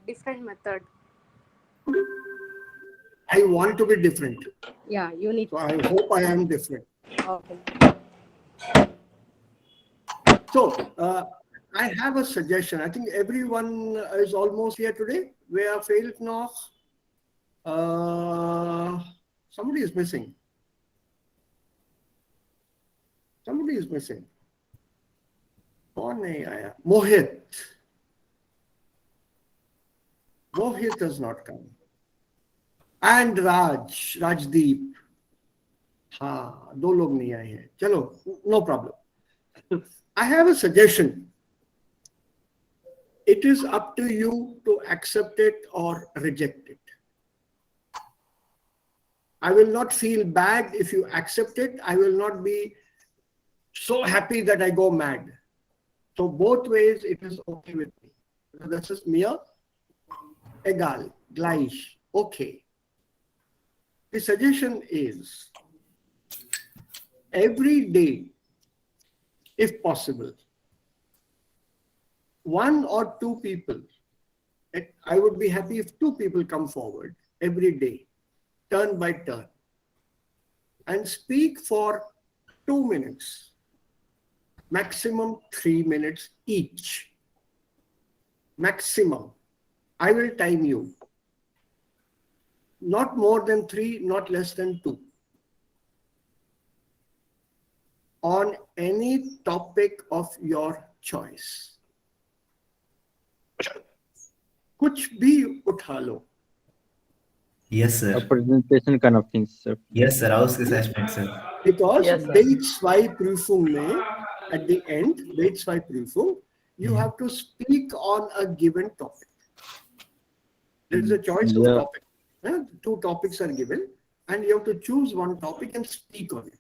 different method. I want to be different. Yeah, you need. So I hope I am different. Okay. So I have a suggestion. I think everyone is almost here today. Wer fehlt noch? Somebody is missing. Somebody is missing. कौन नहीं आया? Mohit. Mohit does not come. And Rajdeep. हाँ, दो लोग नहीं आए हैं. चलो, no problem. I have a suggestion. It is up to you to accept it or reject it. I will not feel bad if you accept it. I will not be so happy that I go mad. So both ways it is okay with me. This is mir egal, gleich, okay. The suggestion is every day, if possible, one or two people, I would be happy if two people come forward every day, turn by turn, and speak for 2 minutes, maximum 3 minutes each. Maximum. I will time you. Not more than 3, not less than 2. On any topic of your choice. कुछ भी उठा लो. Yes, sir. A presentation kind of things, sir. Yes, sir. Ausgezeichnet, sir. Because Yes, sir. B2-Prüfung में, at the end, B2-Prüfung, you have to speak on a given topic. There is a choice of topic. 2 topics are given, and you have to choose one topic and speak on it.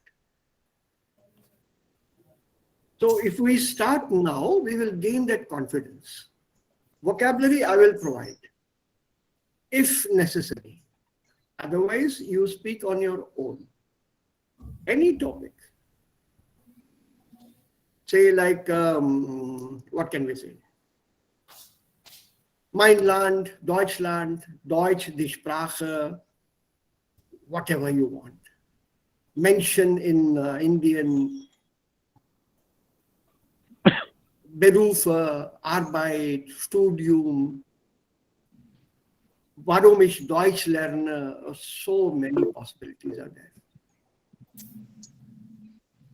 So if we start now, we will gain that confidence. Vocabulary I will provide, if necessary. Otherwise, you speak on your own. Any topic. Say like, what can we say? Mein Land, Deutschland, Deutsch, die Sprache, whatever you want. Mention in Indian, Berufe, Arbeit, Studium, warum ich Deutsch lerne, so many possibilities are there.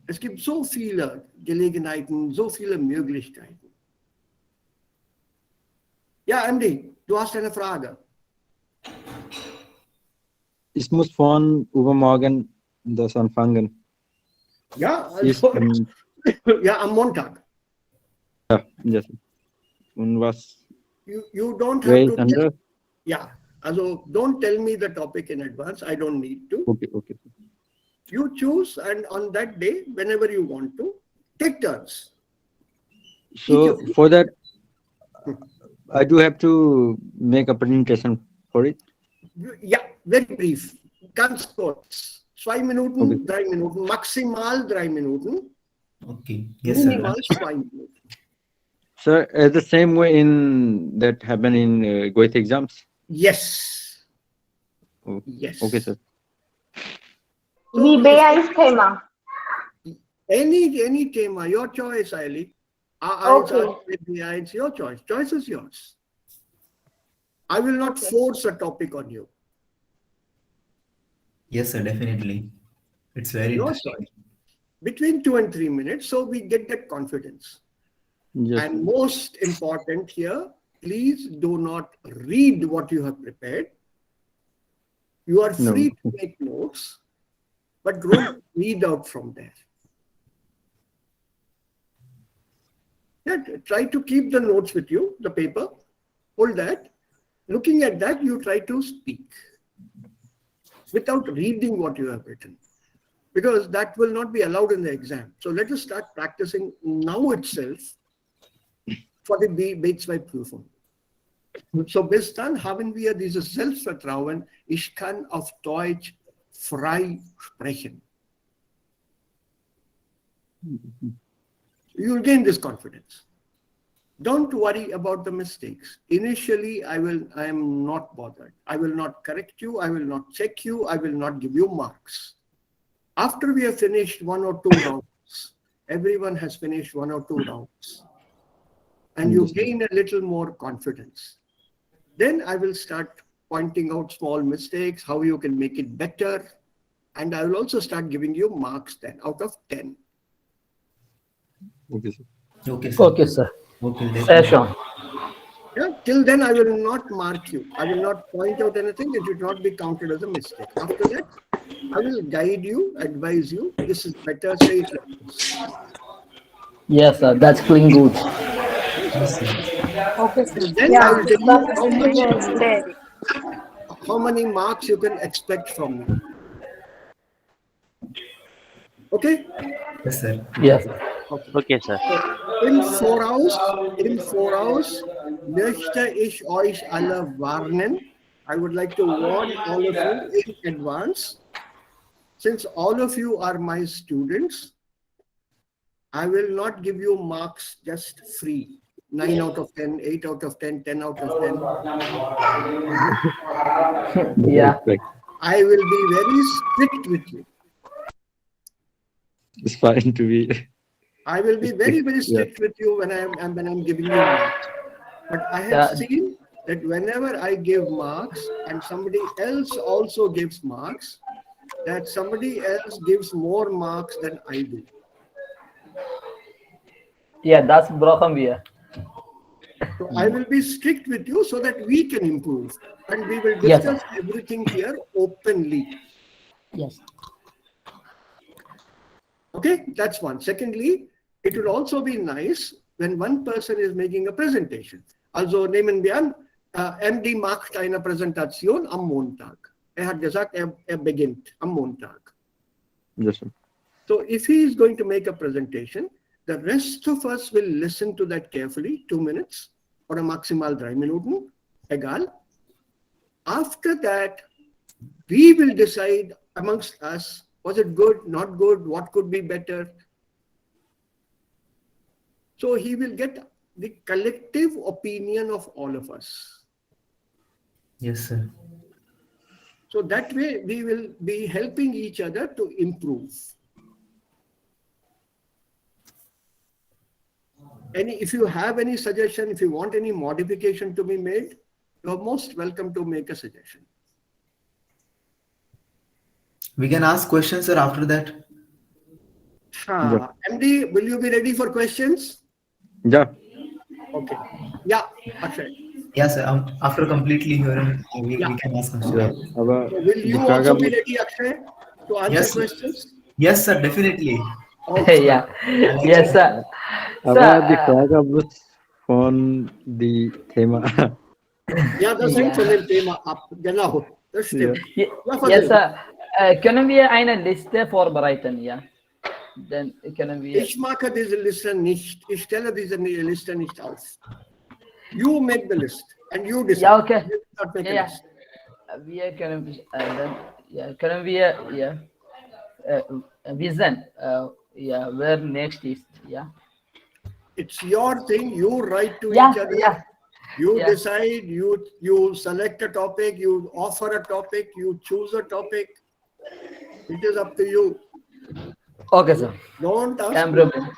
Es gibt so viele Gelegenheiten, so viele Möglichkeiten. Ja, Andy, du hast eine Frage. Ich muss von übermorgen das anfangen. Ja, Ist, also, ja, am Montag. ja, yes. Und was? You don't have Wait, to. under? Yeah, also don't tell me the topic in advance. I don't need to. Okay, okay. You choose, and on that day, whenever you want to, take turns. So for that, I do have to make a presentation for it. Ja, very brief. Ganz kurz. 2 Minuten, Okay. 3 Minuten, maximal 3 Minuten, Okay. Yes, sir. minimal 2 Minuten. Sir, the same way in that happened in Goethe exams? Yes. Oh, Yes. okay, sir. So Wie B1-Thema. any tema, your choice, Ali. It's your choice. Choice is yours. I will not force a topic on you. Yes, sir. Definitely. It's very Your interesting. choice. Between 2 and 3 minutes, so we get that confidence. Yes. And most important here, please do not read what you have prepared. You are No. free to make notes, but don't read out from there. Yeah, try to keep the notes with you, the paper, hold that. Looking at that, you try to speak without reading what you have written, because that will not be allowed in the exam. So let us start practicing now itself for die B2-Prüfung. So bis dann haben wir dieses Selbstvertrauen, ich kann auf Deutsch frei sprechen. You will gain this confidence. Don't worry about the mistakes. Initially, I am not bothered. I will not correct you. I will not check you. I will not give you marks. After we have finished 1 or 2 rounds, everyone has finished 1 or 2 rounds, and you gain a little more confidence. Then I will start pointing out small mistakes, how you can make it better. And I will also start giving you marks then out of 10. Okay, sir. Okay, sir. Okay, sir. Okay, definitely. Sure. Yeah, till then I will not mark you. I will not point out anything. It will not be counted as a mistake. After that, I will guide you, advise you. This is better, say it like this. Yes, sir. That's clean good. Yes, sir. Okay, sir. Then I Yeah, will tell you how much, yes, there. how many marks you can expect from me. Okay? Yes, sir. Yes. Okay, sir. In 4 hours, möchte ich euch alle warnen. I would like to warn all of you in advance. Since all of you are my students, I will not give you marks just free. 9 out of 10, 8 out of 10, 10 out of 10. Yeah. Right. I will be very strict with you. It's fine to be. I will be very, very strict with you when I'm giving you marks. But I have seen that whenever I give marks and somebody else also gives marks, that somebody else gives more marks than I do. Yeah, that's broken beer. So I will be strict with you so that we can improve. And we will Yes. discuss everything here openly. Yes. Okay, that's one. Secondly, it will also be nice when one person is making a presentation. Also nehmen wir an, MD macht eine Präsentation am Montag. Hat gesagt, beginnt am Montag. Yes, sir. So if he is going to make a presentation, the rest of us will listen to that carefully, 2 minutes or a maximal 3 Minuten, egal. After that, we will decide amongst us, was it good, not good, what could be better. So he will get the collective opinion of all of us. Yes, sir. So that way we will be helping each other to improve. If you have any suggestion, if you want any modification to be made, you are most welcome to make a suggestion. We can ask questions, sir, after that. MD, will you be ready for questions? Yeah. Okay. Yeah, Akshay. Yes, sir. After completely hearing, we can ask questions. Yeah. Aber So will die you Frage also be ready, Akshay, to answer Yes, sir. questions? Yes, sir, definitely. Okay. Yeah. Yes, sir. Aber die Frage muss von die Thema. Ja, das hängt von dem Thema ab. Genau, das stimmt. Ja, Yes, sir. Können wir eine Liste vorbereiten? Ja. Dann können wir. Ich mache diese Liste nicht. Ich stelle diese Liste nicht auf. You make the list and you decide. Ja, okay. You not make a Ja. list. Wir können, dann, ja, können wir, ja, wissen, ja, wer next ist, ja. It's your thing. You write to Yeah, each other. yeah. You Yeah. decide. You select a topic. You offer a topic. You choose a topic. It is up to you. Okay, sir. Don't ask Kein me. Problem.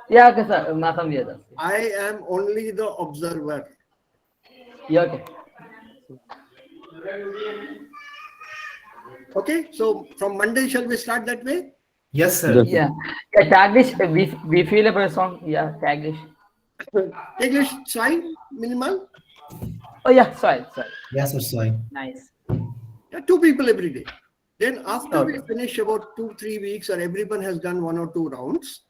Ja, okay, sir. Machen wir das. I am only the observer. Ja, okay. Okay, so from Monday, shall we start that way? Yes, sir. Ja. Ja, täglich, wie viele Personen? Ja, täglich. English 2 minimal. Oh ja, sorry. Yes, sir, sorry. Nice. Yeah, 2 people every day. Then after we Okay. finish about 2-3 weeks, or everyone has done 1 or 2 rounds,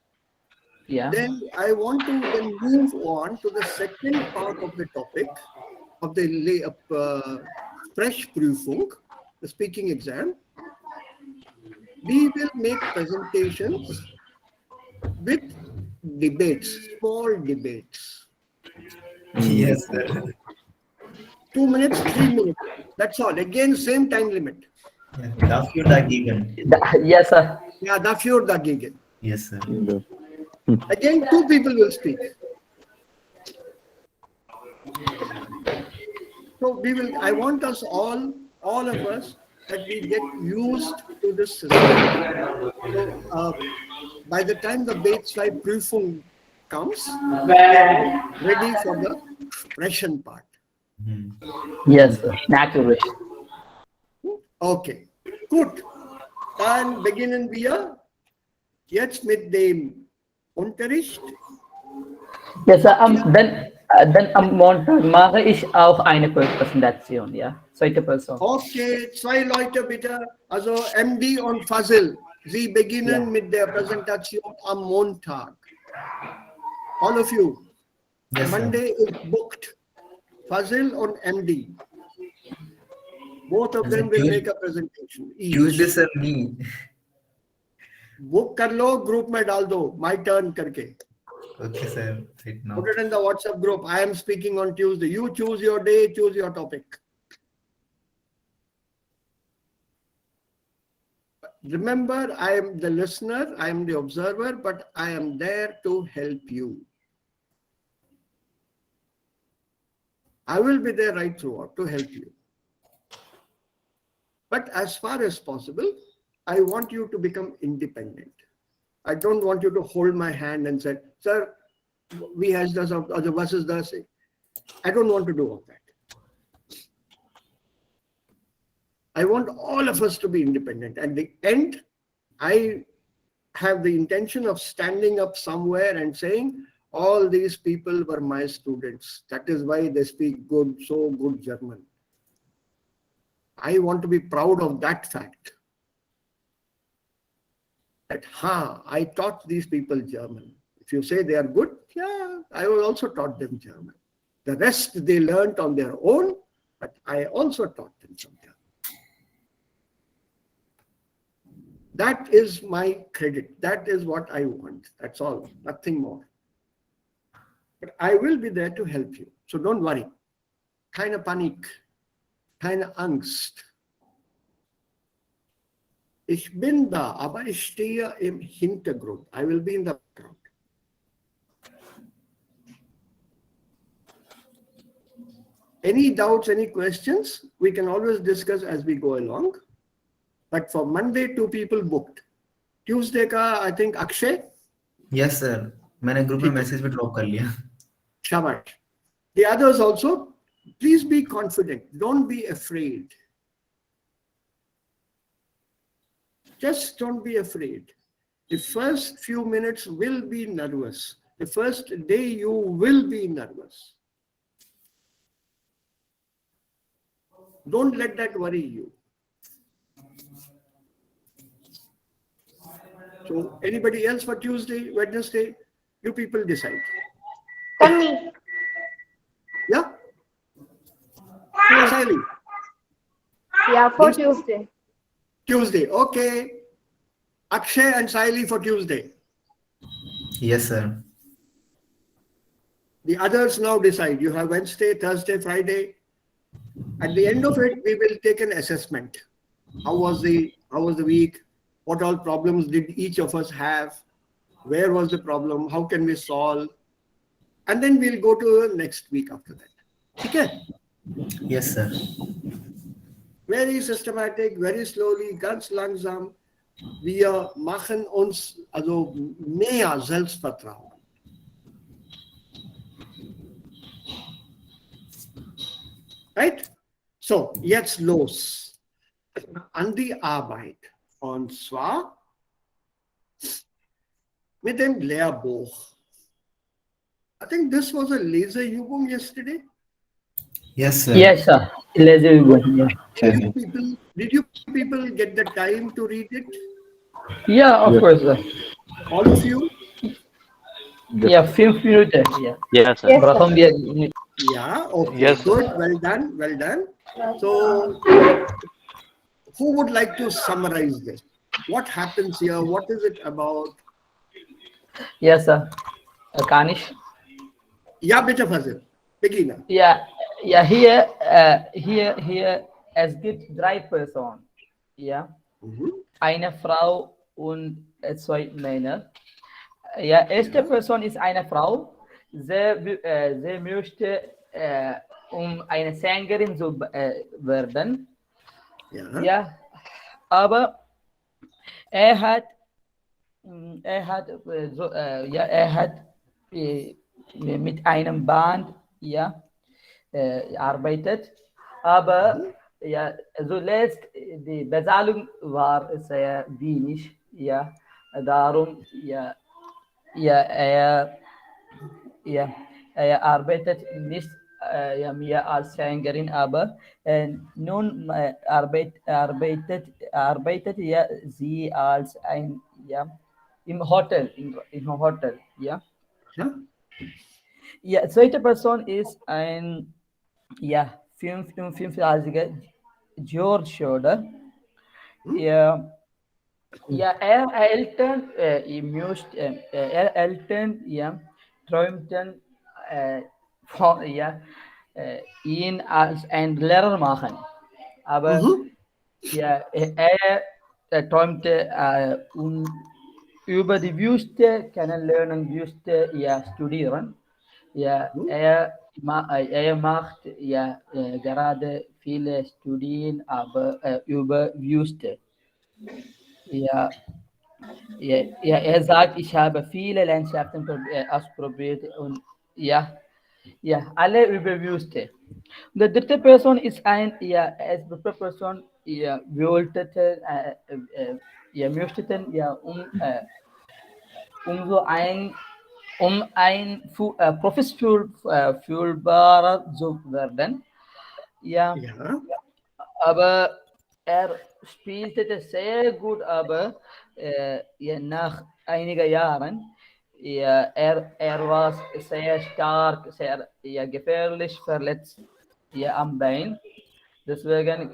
Yeah. then I want to then move on to the second part of the topic of the fresh Prüfung, the speaking exam. We will make presentations with debates, small debates. Yes, sir. 2 minutes, 3 minutes. That's all. Again, same time limit. Dafür dagegen. Yes, sir. Yeah, dafür dagegen. Yes, sir. Again, 2 people will speak. So I want us all of us, that we get used to this system. So by the time the Bateswei Prüfung comes, we are ready for the Russian part. Yes, sir. Natürlich. Okay, gut. Dann beginnen wir jetzt mit dem Unterricht. Yes, sir. Dann am Montag mache ich auch eine Präsentation, ja. Zweite Person. Okay, 2 Leute bitte. Also MD und Fazil, Sie beginnen mit der Präsentation am Montag. All of you. Yes, sir. Monday is booked. Fazil and MD. Both of them will make a presentation. each. Tuesday, sir, me. Book कर लो, group में डाल दो. My turn करके. Okay, sir. Right now. Put it in the WhatsApp group. I am speaking on Tuesday. You choose your day, choose your topic. Remember, I am the listener, I am the observer, but I am there to help you. I will be there right throughout to help you. But as far as possible, I want you to become independent. I don't want you to hold my hand and say, sir, we has this or the versus this. I don't want to do all that. I want all of us to be independent. At the end, I have the intention of standing up somewhere and saying, all these people were my students. That is why they speak good, so good German. I want to be proud of that fact. That, I taught these people German. If you say they are good, yeah, I also taught them German. The rest they learned on their own, but I also taught them some German. That is my credit. That is what I want. That's all, nothing more. But I will be there to help you. So don't worry. Keine Panik, keine Angst. Ich bin da, aber ich stehe im Hintergrund. I will be in the background. Any doubts, any questions, we can always discuss as we go along. But for Monday, 2 people booked. Tuesday ka, I think Akshay. Yes, sir. मैंने group में message भी drop कर लिया. Shabash. The others also, please be confident. Don't be afraid. Just don't be afraid. The first few minutes will be nervous. The first day you will be nervous. Don't let that worry you. So anybody else for Tuesday, Wednesday, you people decide. Tanvi. Yeah? Sally. Yeah, for Tuesday. Tuesday, okay. Akshay and Saili for Tuesday. Yes, sir. The others now decide. You have Wednesday, Thursday, Friday. At the end of it, we will take an assessment. How was the week? What all problems did each of us have? Where was the problem? How can we solve? And then we'll go to the next week after that. Okay? Yes, sir. Very systematic, very slowly, ganz langsam. Wir machen uns also mehr Selbstvertrauen. Right? So, jetzt los. An die Arbeit. Und zwar mit dem Lehrbuch. I think this was a Leseübung yesterday. Yes, sir. Yes, sir. Yeah. Did you people get the time to read it? Yeah, of course, sir. All of you? Yeah, 5 minutes. Yeah. Yes, sir. Yes, Braham, sir. Yeah, okay. Yes, Good. Well done. Well done. So, who would like to summarize this? What happens here? What is it about? Yes, sir. Kanish. Yeah, bitte Fazil. Beginner. Yeah, here, es gibt 3 Personen. Ja. Eine Frau und 2 Männer. Ja, erste Person ist eine Frau. Sie möchte eine Sängerin zu werden. Ja. Ja, aber er hat, er hat mit einem Band, ja, arbeitet, aber ja, zuletzt die Bezahlung war sehr wenig, ja, darum, ja, er arbeitet nicht ja, mehr als Sängerin, aber nun arbeitet ja, sie als ein, ja, im Hotel, ja. Ja. Ja, zweite Person ist ein, ja, 55-jähriger George Schroeder. Ja, ja, Eltern, ja, träumten ja, ihn als ein Lehrer machen. Aber Mhm. ja, er träumte über die Wüste kennenlernen, Wüste ja, studieren. Ja, er macht ja gerade viele Studien aber, über Wüste. Ja, er sagt, ich habe viele Landschaften ausprobiert und alle über Wüste. Und die dritte Person ist ein, als dritte Person, möchteten, um so ein Profis fühlbarer zu werden. Ja, Ja. aber er spielte das sehr gut, aber nach einigen Jahren, er war sehr stark, sehr gefährlich verletzt am Bein. Deswegen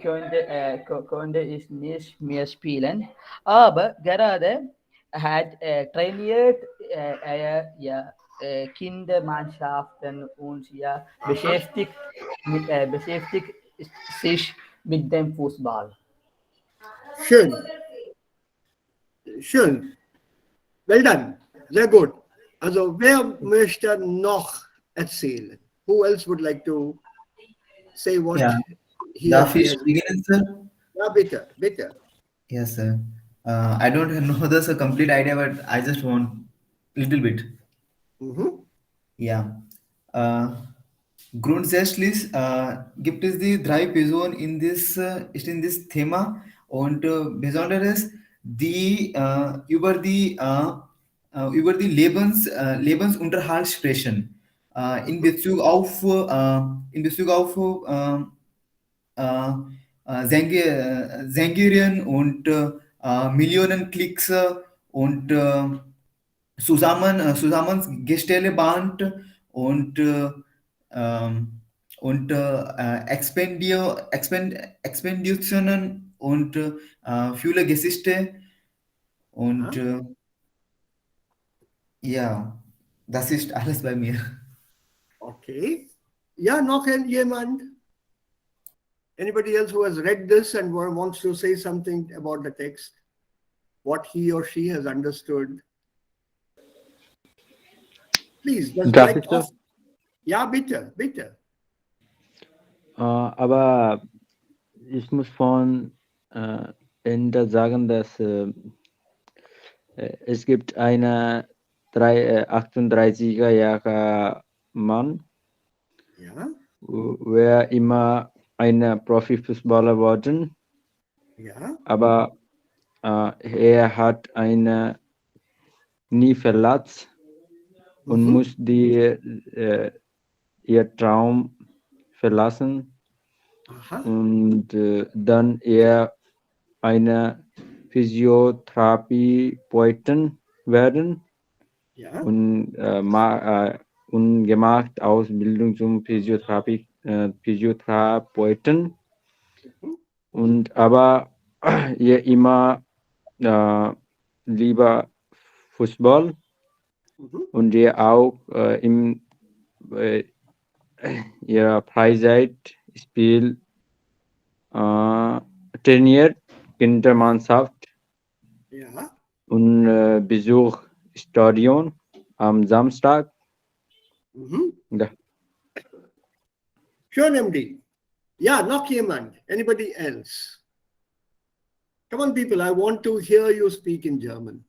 konnte ich nicht mehr spielen. Aber gerade hat trainiert Kindermannschaften und beschäftigt sich mit dem Fußball. Schön. Schön. Well done. Sehr gut. Also, wer möchte noch erzählen? Who else would like to say what Yeah. he or Darf she ich has? beginnen, sir? Ja, bitte, bitte. Yes, sir. I don't know the complete idea, but I just want little bit. Mhm. Ja. Grundsätzlich gibt es die drei Personen ist in das Thema und besonderes die über die Lebensunterhalt sprechen in Bezug auf Sängerin und Millionen Klicks und zusammengestellte Band und ähm, Expenditionen und viele Geschichte und Ja, ja, das ist alles bei mir. okay. Ja, noch jemand? Anybody else who has read this and wants to say something about the text? What he or she has understood? Please, just Darf like ich das? off. Ja, bitte, bitte. Aber ich muss von Ende sagen, dass es gibt eine 38er Jahre Mann, Ja, wer immer ein Profifußballer worden, ja, aber er hat eine nie verletzt und mhm. muss ihr Traum verlassen Aha, und dann er eine Physiotherapeutin werden ja, und gemacht Ausbildung zum Physiotherapeuten mhm. und aber ihr immer lieber Fußball Mhm. und ihr auch im äh, ihrer Freizeit Spiel trainiert Kindermannschaft Ja, und Besuch Stadion am Samstag. mhm. Ja. Schön, MD. Yeah, noch jemand. Anybody else? Come on, people. I want to hear you speak in German.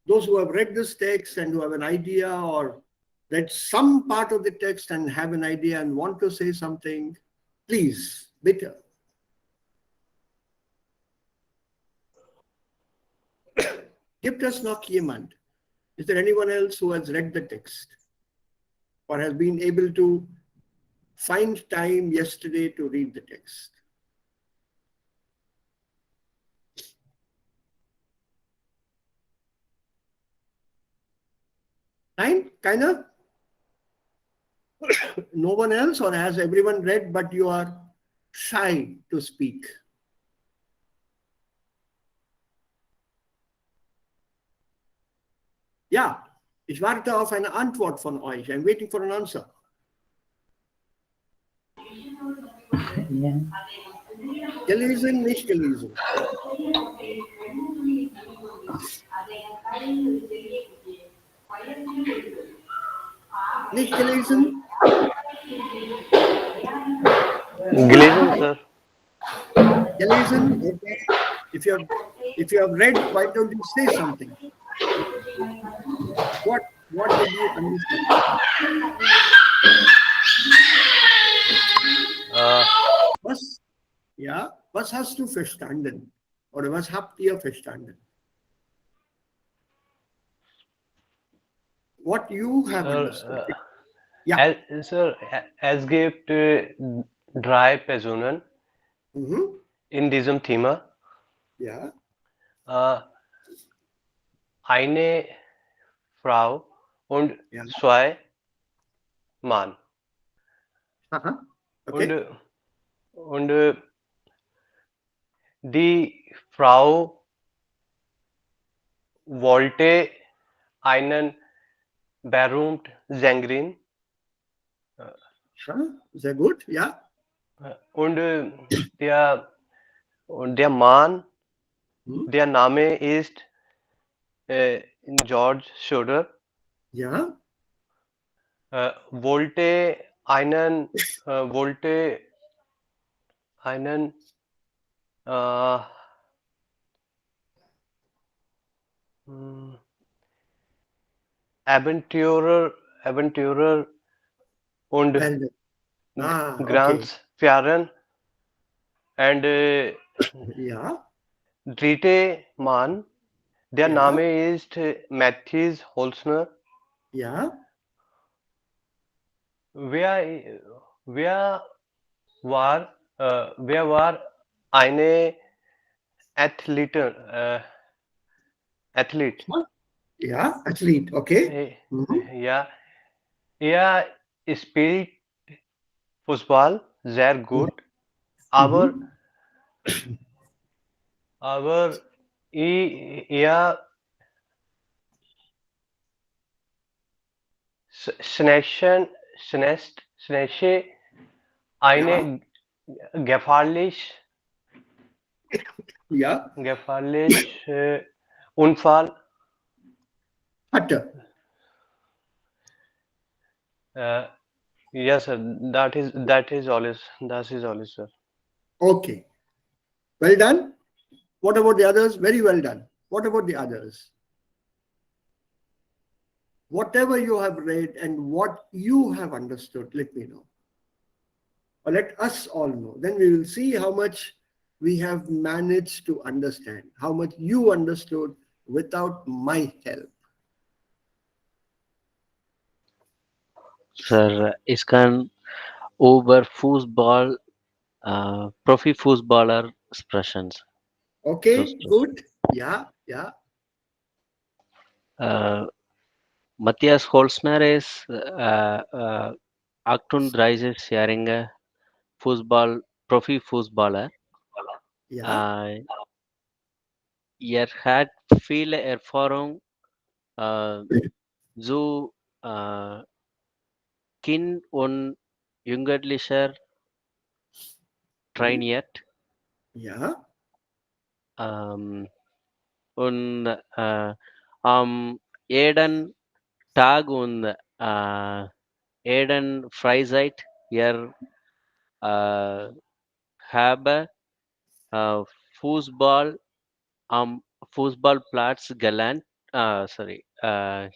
Those who have read this text and who have an idea or read some part of the text and have an idea and want to say something, please, bitte. Gibt es noch jemand? Is there anyone else who has read the text or has been able to find time yesterday to read the text? Nein? Keiner? No one else, or has everyone read but you are shy to speak? Ja, ich warte auf eine Antwort von euch. I'm waiting for an answer. Yeah. Gelesen, nicht gelesen. Nicht gelesen? Gelesen, sir. Gelesen? Okay. If you have read, why don't you say something? What did you understand? Was, ja, was hast du verstanden? Oder was habt ihr verstanden? What you have understood. Ja. Sir, es gibt drei Personen Mhm. in diesem Thema. Ja. Eine Frau und Ja. zwei Mann. Aha. Okay. Und die Frau wollte einen berühmten Sängerin Ja, sehr gut. Ja. und der Mann, Hm. der Name ist George Schroeder, Ja. wollte einen Abenteurer und Well done. Okay. Grenzfähren und Ja. dritte Mann, der Ja. Name ist Matthias Holzner. Ja. Wer war eine Athlet. Ja. Athlet. Okay. Mhm. Ja, er spielt Fußball sehr gut, aber er schnäsche eine Ja. gefährlich Unfall. Hatte. Yes, sir. That is always sir. Okay. Well done. What about the others? Very well done. What about the others? Whatever you have read and what you have understood, let me know. Or let us all know. Then we will see how much we have managed to understand, how much you understood without my help. Sir, ich kann über Fußball, Profi-Fußballer sprechen. Okay, good. Yeah, yeah. Matthias Holzner ist 38-jähriger Profi-Fußballer. Yeah. Hat viele Erfahrung zu Kind- und Jugendlicher trainiert. Ja. Und am jeden Tag und Eden Freizeit, ihr habe äh, Fußball am Fußballplatz gelernt, sorry, äh,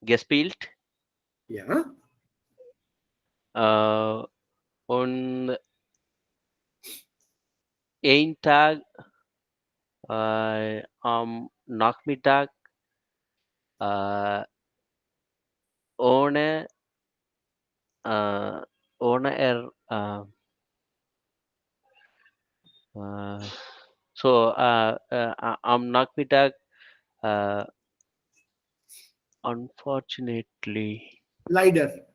gespielt. Ja. Und ein Tag am Nachmittag äh, ohne, äh, ohne äh, am Nachmittag uh, unfortunately Leider.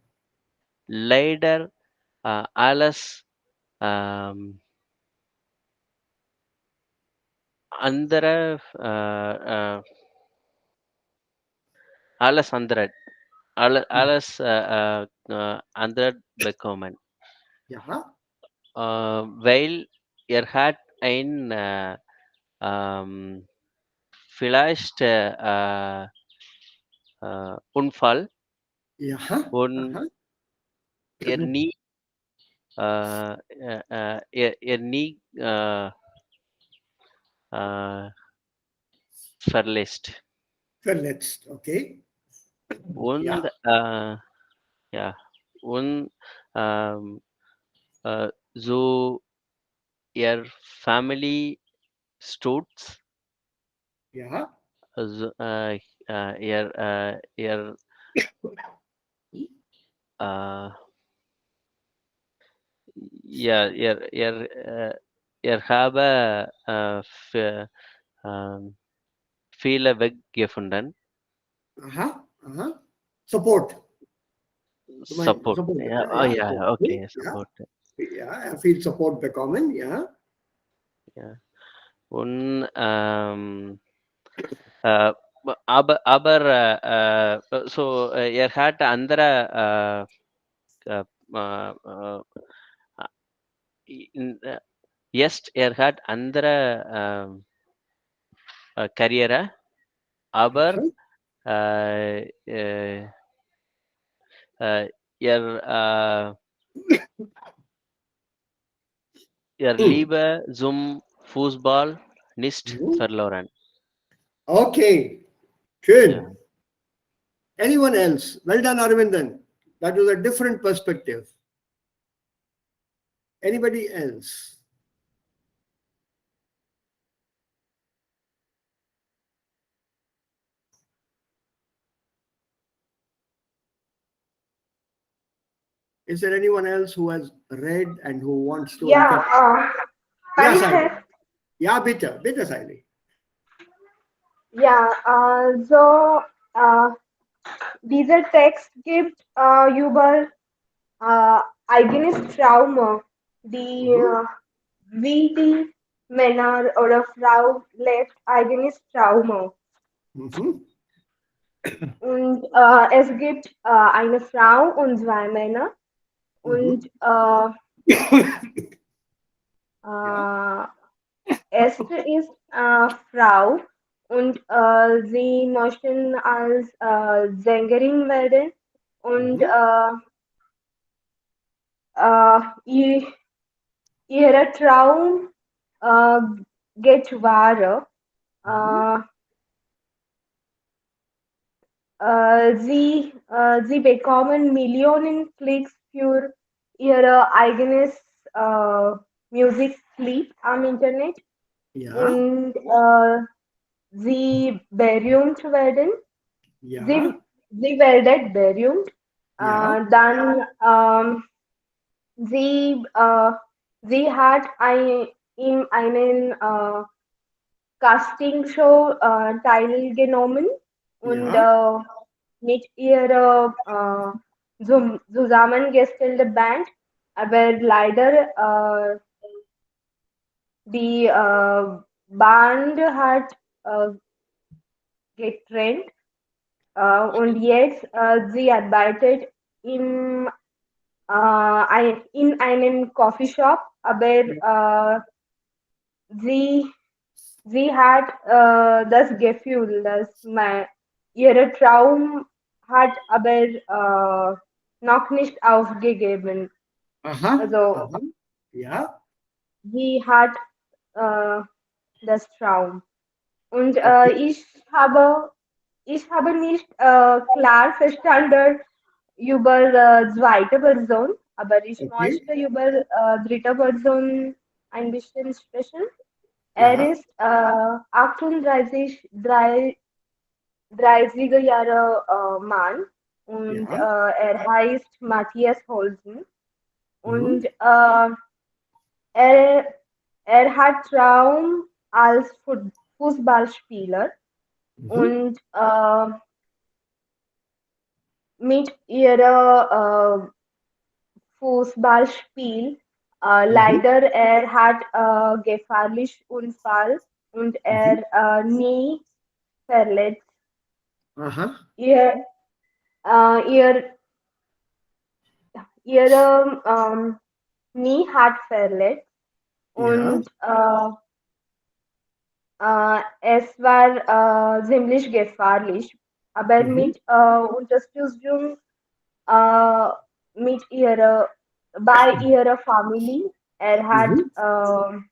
leider alles ähm, andere alles andere alles andere bekommen, Ja. weil hat ein ähm, vielleicht Unfall Ja. und Aha. er nie er nie äh, verlässt. Verletzt. Okay. Und Ja. ja, und so ihr Family Stutz, Ja. also ihr äh, ja, ihr habe für, ähm, viele Weg gefunden. Aha. Aha. Support. Du meinst Support. Support, Ja, ja, oh ja. ja, Okay. okay, Ja. Support. Ja. Er viel Support bekommen. Ja. Ja. Und äh, aber so ihr hat andere äh, äh, äh, jetzt er hat andere Karriere, aber Aha. äh, äh, ihr ihr Hm. Liebe zum Fußball nicht Mhm. verloren. Okay. Ja. Schön. Anyone else? Well done, Arvindan. That was a different perspective. Anybody else? Is there anyone else who has read and who wants to Yeah, encourage? Yeah, Sunny Sally. sir. Yeah, bitte, bitte, Sally. Ja, dieser Text gibt über eigenes Trauma, die Mhm. wie die Männer oder Frau lebt eigenes Trauma. Mhm. Und es gibt eine Frau und zwei Männer. Mhm. Und Ja. Esther ist Frau und sie möchten als Sängerin werden. Und Mhm. ihr Traum äh, geht wahr. Mhm. Äh, sie bekommen Millionen Klicks für ihr eigenes Musikclip am Internet Ja. und sie berühmt werden. Ja. Sie werden berühmt. Ja. Dann sie, sie hat in einen Castingshow teilgenommen und Ja. mit ihrer zusammengestellten Band, aber leider die Band hat getrennt und jetzt sie arbeitet in einem Coffeeshop, aber sie sie hat das Gefühl, dass ihr Traum hat aber noch nicht aufgegeben. Aha, Also aha. Ja, sie hat äh, das Traum. Und okay. ich habe nicht klar verstanden über zweite Person, aber ich Okay. möchte über dritte Person ein bisschen sprechen. Er Ja, ist 30er Jahre Mann und ja. er heißt Matthias Holzen und Mhm. er, er hat Traum als Fußballspieler Mhm. und mit ihrer Fußballspiel. Mhm. Leider, er hat gefährlich Unfall und Mhm. er nie verletzt. Aha. Ihr, ihr, ihre Knie hat verletzt Ja. und es war ziemlich gefährlich. Aber Mhm. mit Unterstützung äh, mit ihrer, bei ihrer Familie, er hat Mhm.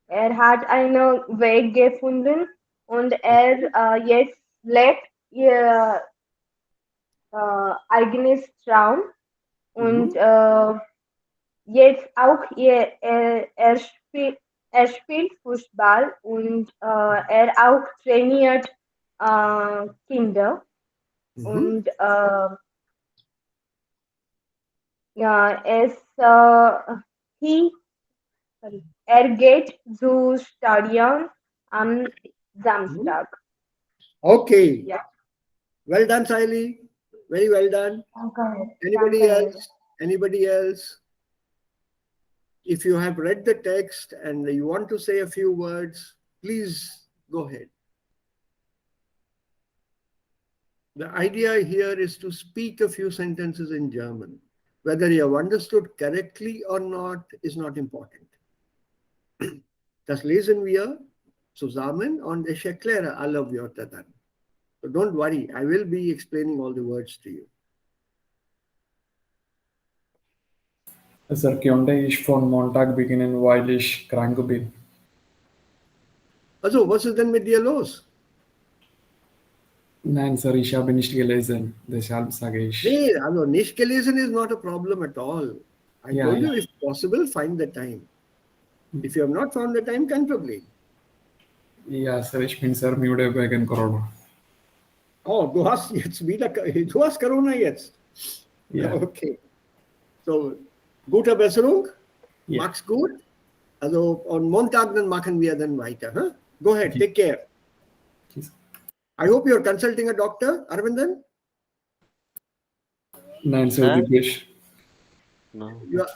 Er hat einen Weg gefunden und er jetzt lebt ihr eigenes Traum und Mhm. jetzt auch er spielt Fußball und er auch trainiert Kinder Mhm. und ja, he, sorry, er geht zu Stadion am Mhm. Samstag. Okay. Ja. Well done, Siley. Very well done. Danke, Anybody danke. else? Anybody else? If you have read the text and you want to say a few words, please go ahead. The idea here is to speak a few sentences in German. Whether you have understood correctly or not is not important. Das lesen wir zusammen und ich erkläre alle Wörter dann. So don't worry, I will be explaining all the words to you. Sir, konnte ich von Montag beginnen, weil ich krank bin? Also, was ist denn mit dir los? Nein, Sir, ich habe nicht gelesen. Deshalb sage ich. Nee, also nicht gelesen is not a problem at all. I Ja, told ja. you, if possible, find the time. If you have not found the time, kein Problem. Ja, Sir, ich bin sehr müde wegen Corona. Oh, du hast jetzt wieder, du hast Corona jetzt. Ja, Okay. So, gute Besserung. ja. Mach's gut. Also, on Montag dann machen wir dann weiter. Huh? Go ahead, take care. Please. I hope you're consulting a doctor, Arvindan. Nein, Sir, Sir? Dipesh. No.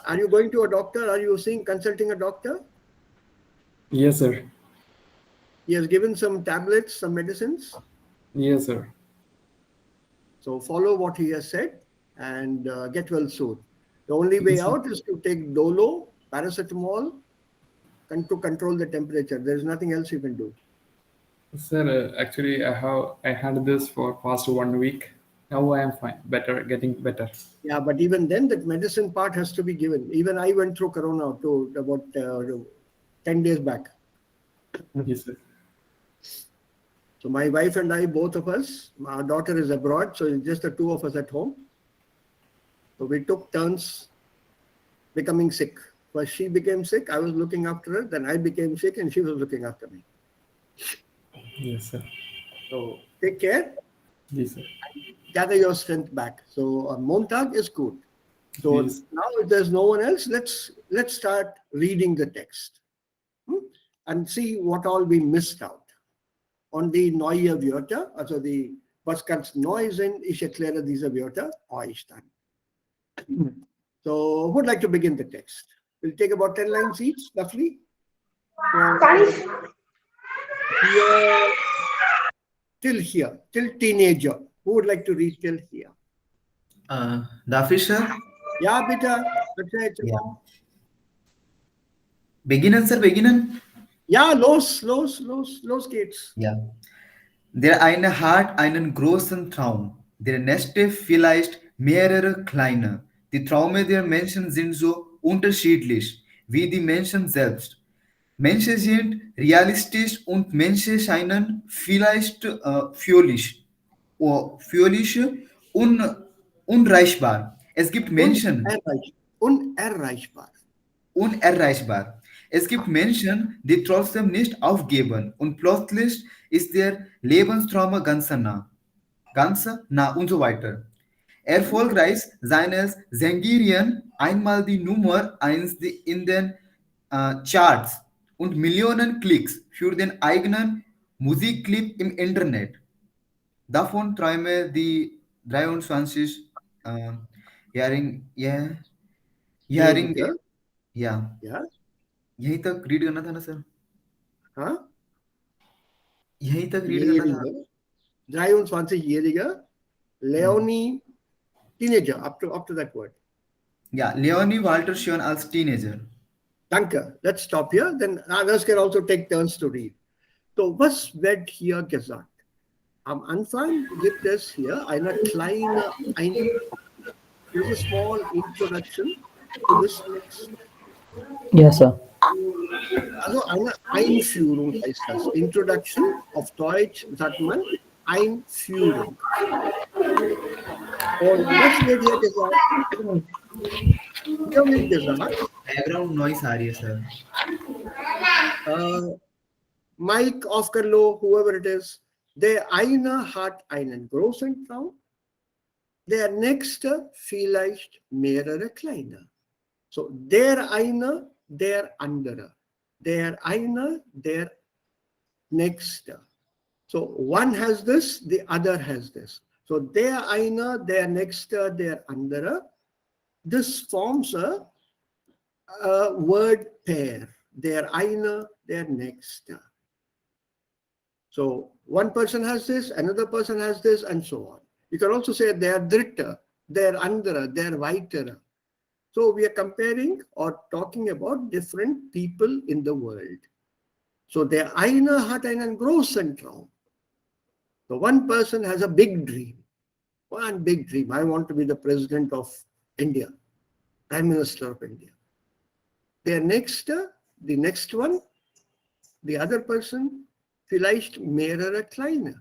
Are you going to a doctor? Are you seeing consulting a doctor? Yes, sir. He has given some tablets, some medicines. Yes, sir. So follow what he has said and get well soon. The only way Yes, sir. out is to take Dolo, paracetamol, to control the temperature. There is nothing else you can do. Sir, actually, I had this for past 1 week. Now I am fine, better, getting better. Yeah, but even then, that medicine part has to be given. Even I went through Corona to about 10 days back. Yes, sir. So my wife and I, both of us, our daughter is abroad, so it's just the two of us at home. So we took turns becoming sick. First she became sick, I was looking after her, then I became sick and she was looking after me. Yes, sir. So take care, Yes, sir. gather your strength back. So Montag is good. So Yes. now if there's no one else, let's start reading the text and see what all we missed out. On die neue Wörter, also die, was ganz neu sind, ich erkläre diese Wörter euch dann. So who would like to begin the text? We'll take about 10 lines each, roughly. Kann ich? Here, till here, till teenager. Who would like to read till here? Darf ich, Sir? Ja, bitte. Bitte. Ja. Beginnen, Sir, beginnen? Ja, los geht's. Ja. Der eine hat einen großen Traum. Der nächste vielleicht mehrere kleine. Die Träume der Menschen sind so unterschiedlich wie die Menschen selbst. Menschen sind realistisch und Menschen scheinen vielleicht völlig un, unreichbar. Es gibt Menschen, Unerreichbar. unerreichbar. Es gibt Menschen, die trotzdem nicht aufgeben und plötzlich ist der Lebenstraum ganz nah und so weiter. Erfolgreich seines Sengirien einmal die Nummer 1 in den Charts und Millionen Klicks für den eigenen Musikclip im Internet. Davon träume die 23 äh, Jährige. Jährige, Ja, ja, यहीं तक read करना था ना sir हाँ, यहीं तक read करना था Jährige, 23-jähriger Leonie Teenager, up to that word. Ja, Leonie Walter Schön als Teenager. Danke. Let's stop here. Then others can also take turns to read. So, was wird hier gesagt? Am Anfang gibt es hier eine kleine Einführung. Here's a small introduction to this text. Yes, sir. Also eine Einführung heißt das. Introduction, auf Deutsch sagt man Einführung. Und was wird hier gesagt? Hier wird gesagt, Background noise आ रही है sir. Mike, Oscar Loh, whoever it is, der eine hat einen großen Traum, der nächste vielleicht mehrere kleine. So, der eine, der andere. Der eine, der nächste. So, one has this, the other has this. So, der eine, der nächste, der andere. This forms a word pair. Der eine, der nächste. So, one person has this, another person has this, and so on. You can also say der dritte, der andere, der weitere. So we are comparing or talking about different people in the world. So der eine hat einen großen Traum. So one person has a big dream. One big dream. I want to be the president of India, Prime Minister of India. The next one, the other person, vielleicht mehrere kleine.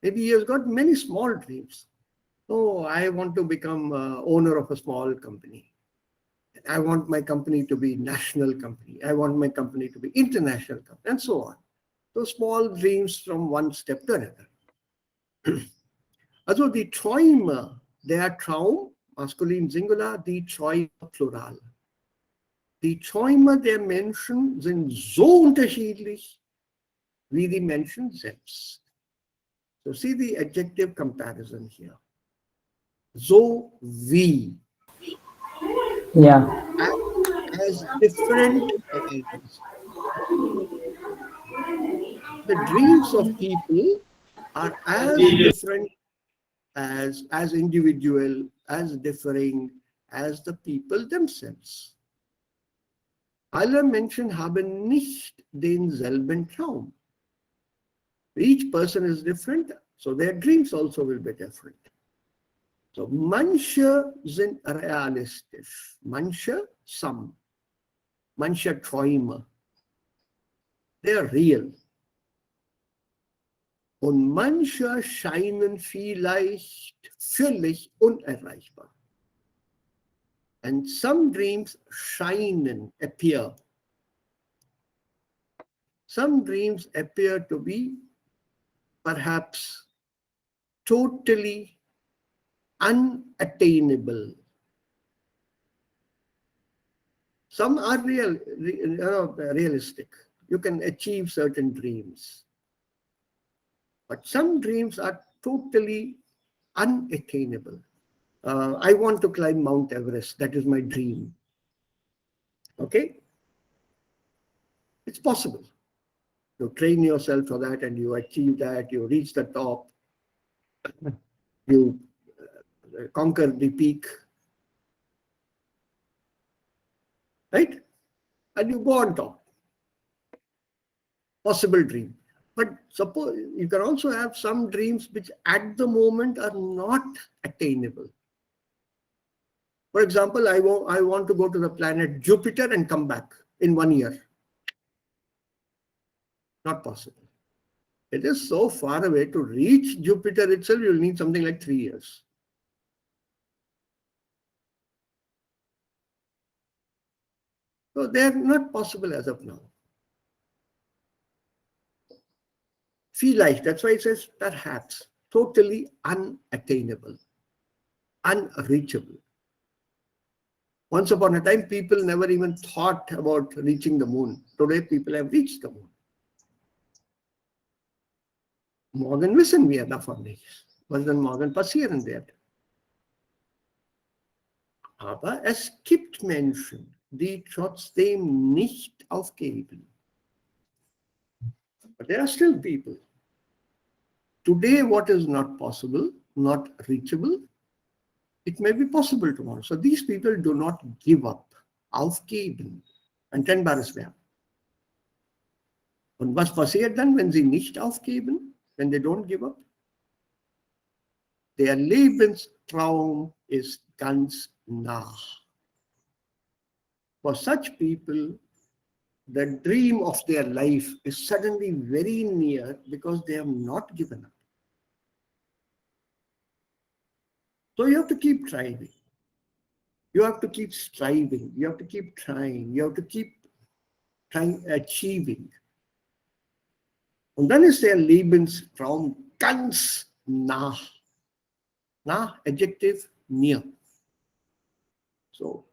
Maybe he has got many small dreams. Oh, I want to become owner of a small company. I want my company to be national company. I want my company to be international company, and so on. So small dreams from one step to another. Also die Träume, der Traum, maskulin Singular, die Träume Plural. Die Träume der Menschen sind so unterschiedlich wie die Menschen selbst. So see the adjective comparison here. So wie. Yeah. As different as. The dreams of people are as different as individual, as differing as the people themselves. Alle Menschen haben nicht denselben Traum. Each person is different, so their dreams also will be different. So manche sind realistisch, manche some, manche Träume. They are real. Und manche scheinen vielleicht völlig unerreichbar. And some dreams appear. Some dreams appear to be perhaps totally unattainable. Some are realistic. You can achieve certain dreams. But some dreams are totally unattainable. I want to climb Mount Everest. That is my dream. Okay? It's possible. You train yourself for that and you achieve that, you reach the top, you conquer the peak. Right? And you go on top. Possible dream. But suppose you can also have some dreams which at the moment are not attainable. For example, I want to go to the planet Jupiter and come back in 1 year. Not possible. It is so far away. To reach Jupiter itself, you'll need something like 3 years. So they are not possible as of now. Feel like, that's why it says perhaps, totally unattainable, unreachable. Once upon a time, people never even thought about reaching the moon. Today, people have reached the moon. Morgen wissen wir davon nichts. Was denn morgen passieren wird? Aber es gibt Menschen, die trotzdem nicht aufgeben. But there are still people. Today, what is not possible, not reachable, it may be possible tomorrow. So these people do not give up. Aufgeben. Untrennbares Verb. Und was passiert dann, wenn sie nicht aufgeben? When they don't give up? Der Lebenstraum ist ganz nah. For such people, the dream of their life is suddenly very near because they have not given up. So you have to keep trying. You have to keep striving. You have to keep trying. You have to keep trying, achieving. Und dann ist der Lebenstraum ganz nah. Nah, adjective, near. So,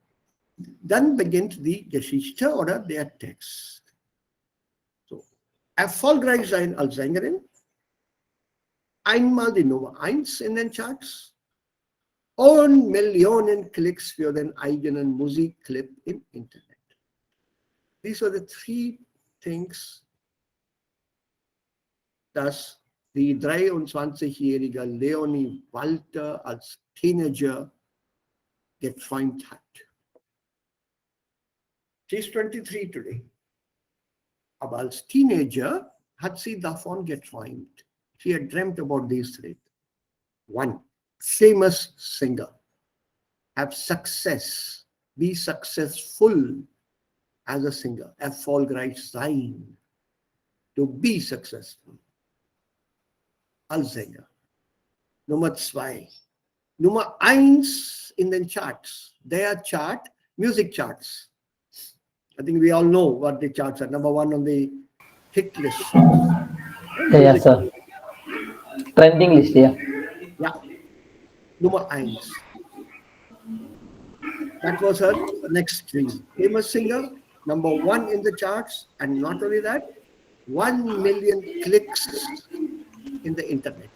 dann beginnt die Geschichte oder der Text. So, erfolgreich sein als Sängerin, einmal die Nummer 1 in den Charts und Millionen Klicks für den eigenen Musikclip im Internet. These are the 3 things, dass die 23-jährige Leonie Walter als Teenager geträumt hat. She's 23 today. Aber als Teenager hat sie davon geträumt. She had dreamt about these 3. 1, famous singer. Have success. Be successful as a singer. Erfolgreich sein. To be successful. Als Sänger. Nummer 2. Nummer 1 in den Charts. Their chart, music charts. I think we all know what the charts are. Number 1 on the hit list. Yes, sir. Trending list, yeah. Yeah. Nummer 1. That was her next dream. Famous singer, number 1 in the charts, and not only that, 1 million clicks in the internet.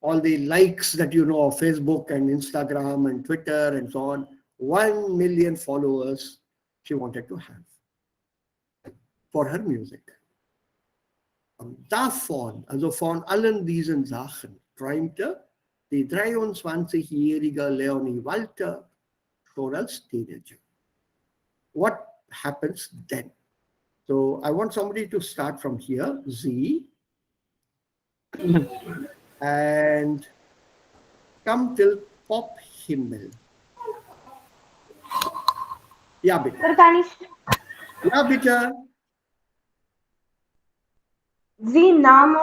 All the likes that you know of Facebook and Instagram and Twitter and so on, 1 million followers she wanted to have for her music. Und davon, also von allen diesen Sachen, träumte die 23-jährige Leonie Walter schon als Teenager. What happens then? So I want somebody to start from here, Z, and come till Pop Himmel. Ja, bitte. Sir, kann ich? Ja, bitte. Sie nahm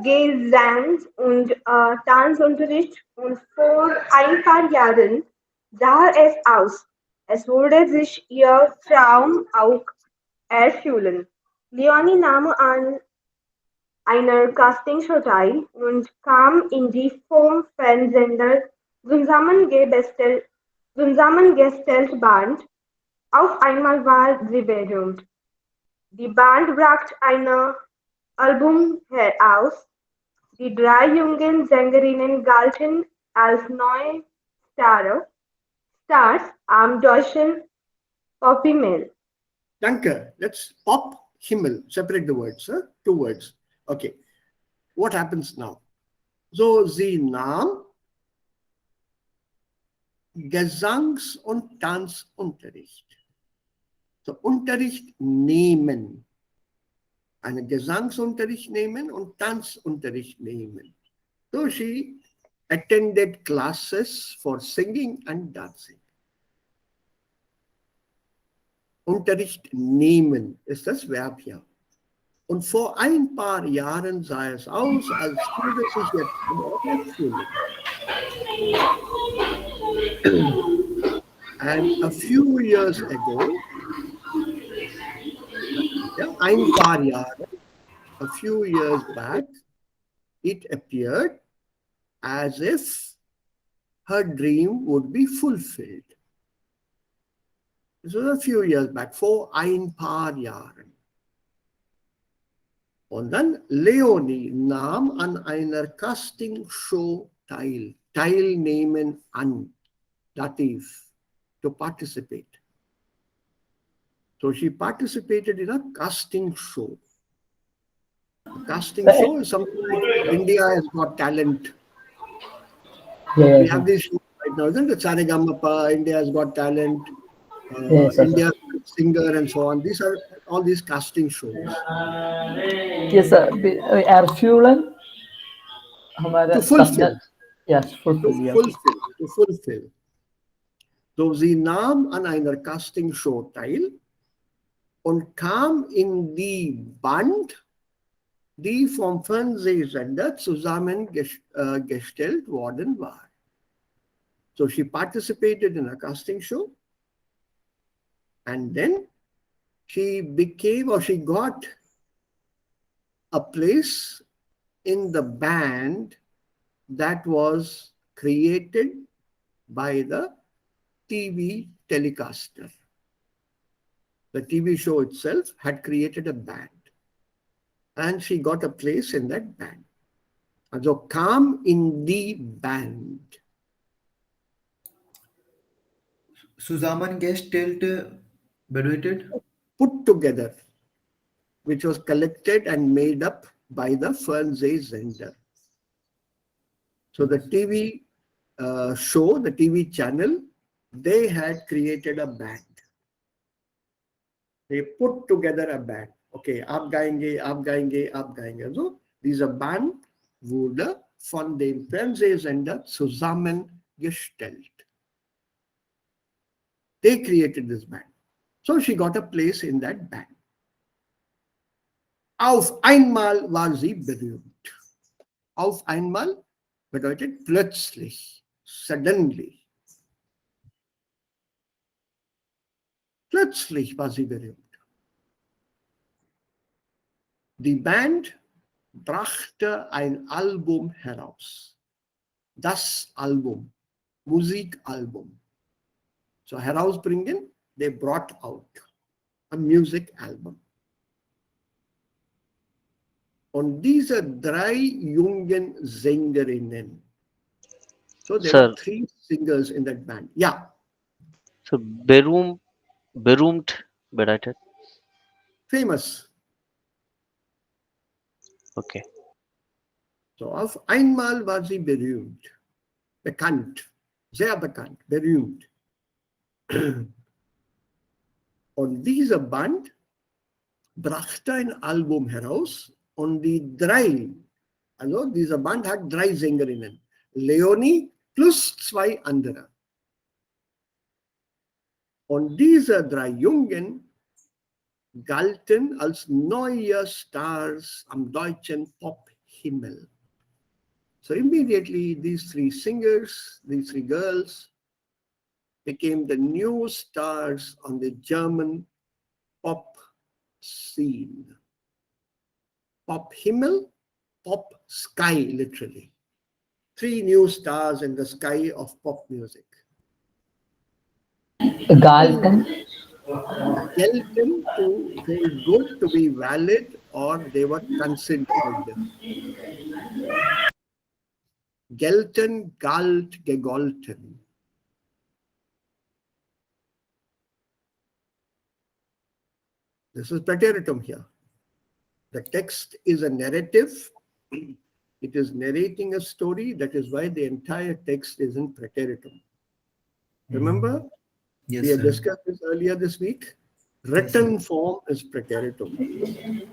Gesang- und Tanzunterricht und vor ein paar Jahren sah es aus, als würde sich ihr Traum auch erfüllen. Leonie nahm an einer Castingshow teil und kam in die vom Fernsehsender zusammengestellte Band. Auf einmal war sie berühmt. Die Band brachte ein Album heraus. Die 3 jungen Sängerinnen galten als neue Stars am deutschen Pophimmel. Danke. Let's Pop Himmel. Separate the words, huh? 2 words. Okay. What happens now? So, sie nahm Gesangs- und Tanzunterricht. So, Unterricht nehmen. einen Gesangsunterricht nehmen und Tanzunterricht nehmen. So she attended classes for singing and dancing. Unterricht nehmen ist das Verb hier. Und vor ein paar Jahren sah es aus, als würde sich jetzt erfüllen. And a few years ago, ja, ein paar Jahre, a few years back, it appeared as if her dream would be fulfilled. This was a few years back, vor ein paar Jahren. Und dann Leonie nahm an einer Castingshow teil, teilnehmen an, dative, to participate. So she participated in a casting show. A casting show is something like India has got talent. We have these shows right now, isn't it? Saregamapa, India has got talent, India singer and so on. These are all these casting shows. Yes, sir. Erfulen. To fulfill. Yes, fulfill. To fulfill. So sie nahm an einer Castingshow teil und kam in die Band, die vom Fernsehsender zusammengestellt worden war. So she participated in a casting show and then she became, or she got a place in the band that was created by the TV telecaster. The TV show itself had created a band and she got a place in that band. Also kam in die Band. Zusammengestellt bedeutet? Put together, which was collected and made up by the Fernsehsender. So the TV show, the TV channel, they had created a band. They put together a band. Okay, ab gaenge, ab gaenge, ab gaenge. So dieser Band wurde von dem Fernsehsender zusammengestellt. They created this band. So she got a place in that band. Auf einmal war sie berühmt. Auf einmal bedeutet plötzlich, suddenly. Plötzlich war sie berühmt. Die Band brachte ein Album heraus. Das Album, Musikalbum. So herausbringen, they brought out a music album. Und diese drei jungen Sängerinnen, so there were 3 singers in that band. Yeah. So berühmt bedeutet? Famous. Okay. So auf einmal war sie berühmt. Bekannt. Sehr bekannt. Berühmt. Und dieser Band brachte ein Album heraus und die 3, also dieser Band hat 3 Sängerinnen. Leonie plus 2 andere. Und diese 3 Jungen galten als neue Stars am deutschen Pop-Himmel. So immediately these 3 singers, these 3 girls, became the new stars on the German pop scene. Pop Himmel, pop sky, literally. 3 new stars in the sky of pop music. Galten. Gelten to feel good, to be valid, or they were considered. Gelten, galt, gegolten. This is preteritum here. The text is a narrative. It is narrating a story. That is why the entire text is in preteritum. Remember? Yes, We had sir. discussed this earlier this week. Written form is Präteritum.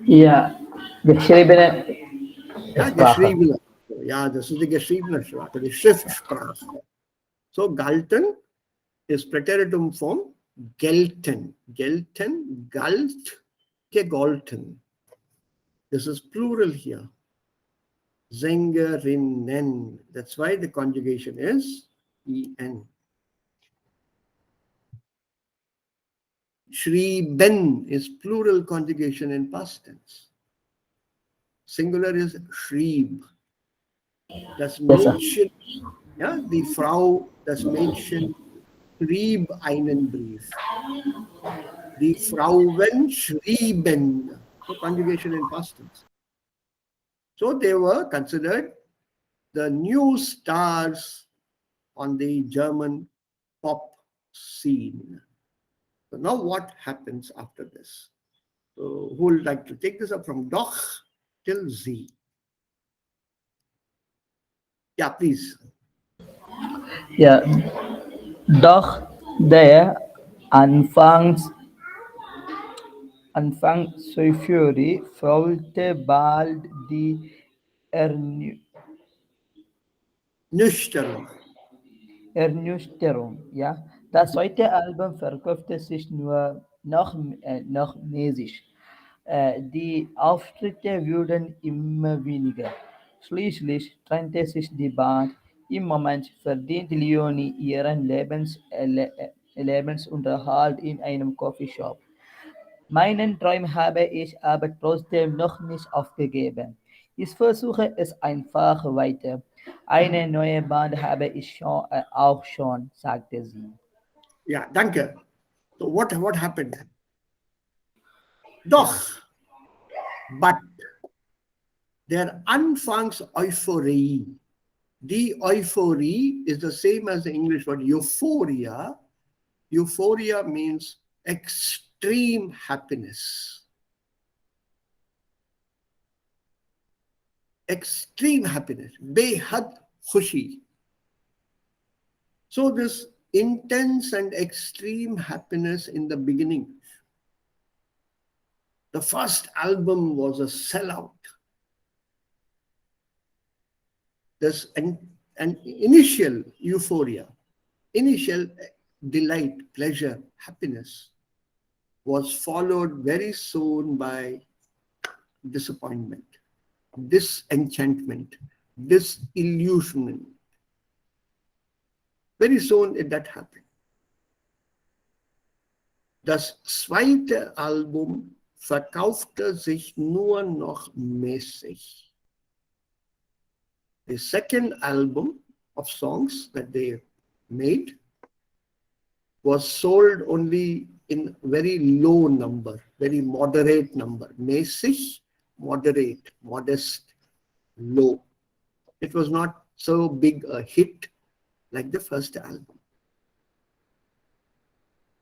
Ja, geschriebene Ja, Sprache. geschriebene. Ja, das ist die geschriebene Sprache, die Schriftsprache. So, galten ist Präteritum Form gelten. Gelten, galt, gegolten. This is plural here. Sängerinnen. That's why the conjugation is en. Schrieben is plural conjugation in past tense. Singular is schrieb. Das Yes, sir. Mädchen, ja, die Frau, das Mädchen schrieb einen Brief. Die Frauen schrieben. So conjugation in past tense. So they were considered the new stars on the German pop scene. So now what happens after this? So who would like to take this up from Doch till Z? Yeah, please. Ja, doch der Anfang Symphony folgte bald die Ernü Nüchtern. Ernüchterung. Ja, das zweite Album verkaufte sich nur noch mäßig. Die Auftritte wurden immer weniger. Schließlich trennte sich die Band. Im Moment verdient Leonie ihren Lebensunterhalt in einem Coffeeshop. Meinen Traum habe ich aber trotzdem noch nicht aufgegeben. Ich versuche es einfach weiter. Eine neue Band habe ich auch schon, sagte sie. Yeah, danke. So what happened? Doch, but der Anfangs-Euphorie. Die Euphorie is the same as the English word euphoria. Euphoria means extreme happiness. Extreme happiness. Behad khushi. So this intense and extreme happiness in the beginning. The first album was a sellout. This an initial euphoria, initial delight, pleasure, happiness was followed very soon by disappointment, disenchantment, disillusionment. Very soon that happened. Das zweite Album verkaufte sich nur noch mäßig. The second album of songs that they made was sold only in very low number, very moderate number. Mäßig, moderate, modest, low. It was not so big a hit like the first album.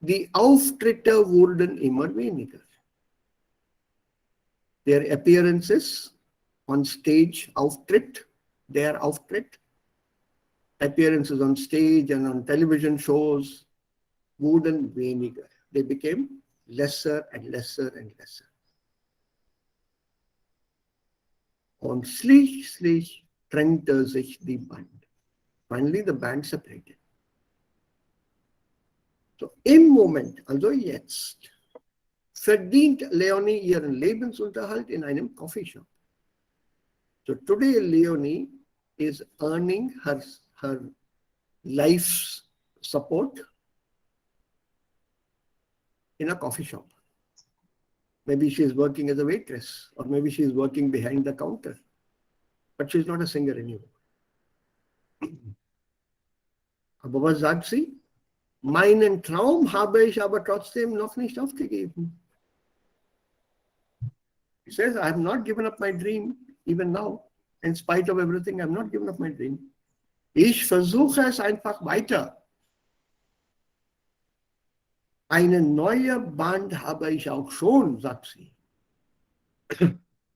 Die Auftritte wurden immer weniger. Their appearances on stage, their Auftritt, appearances on stage and on television shows wurden weniger. They became lesser and lesser and lesser. Und schließlich trennte sich die Band. Finally, the band separated. So, im Moment, also jetzt, verdient Leonie ihren Lebensunterhalt in einem Coffeeshop. So today, Leonie is earning her life's support in a coffee shop. Maybe she is working as a waitress, or maybe she is working behind the counter, but she is not a singer anymore. Aber was sagt sie? Meinen Traum habe ich aber trotzdem noch nicht aufgegeben. She says, I have not given up my dream, even now. In spite of everything, I have not given up my dream. Ich versuche es einfach weiter. Eine neue Band habe ich auch schon, sagt sie.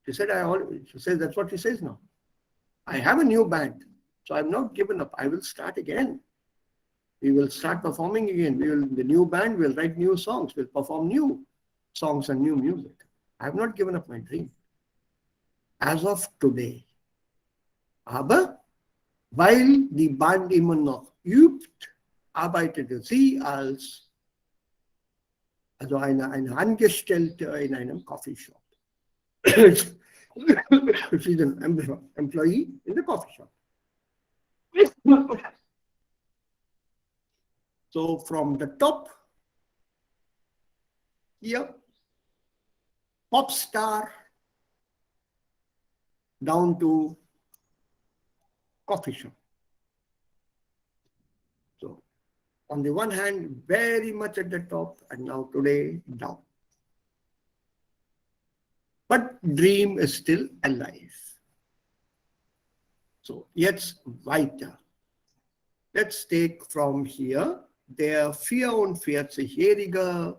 She says, that's what she says now. I have a new band, so I have not given up. I will start again. We will start performing again. The new band will write new songs, will perform new. songs and new music. I have not given up my dream. As of today. Aber weil die Band immer noch übt, arbeitete sie als eine Angestellte in einem Coffeeshop. She's an employee in the coffee shop. So from the top, here, pop star, down to coffee shop. So on the one hand, very much at the top, and now today, down. But dream is still alive. So jetzt weiter. Let's take from here. Der 44-jährige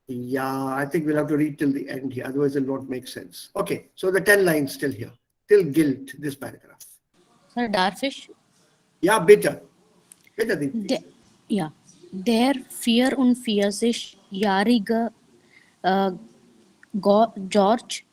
yeah, I think we'll have to read till the end here, otherwise it won't make sense. Okay, so the 10 lines still here, till guilt, this paragraph. Sir, Darfish? Ja, bitte. Bitte, Deepti. Ja. Der 44-jährige George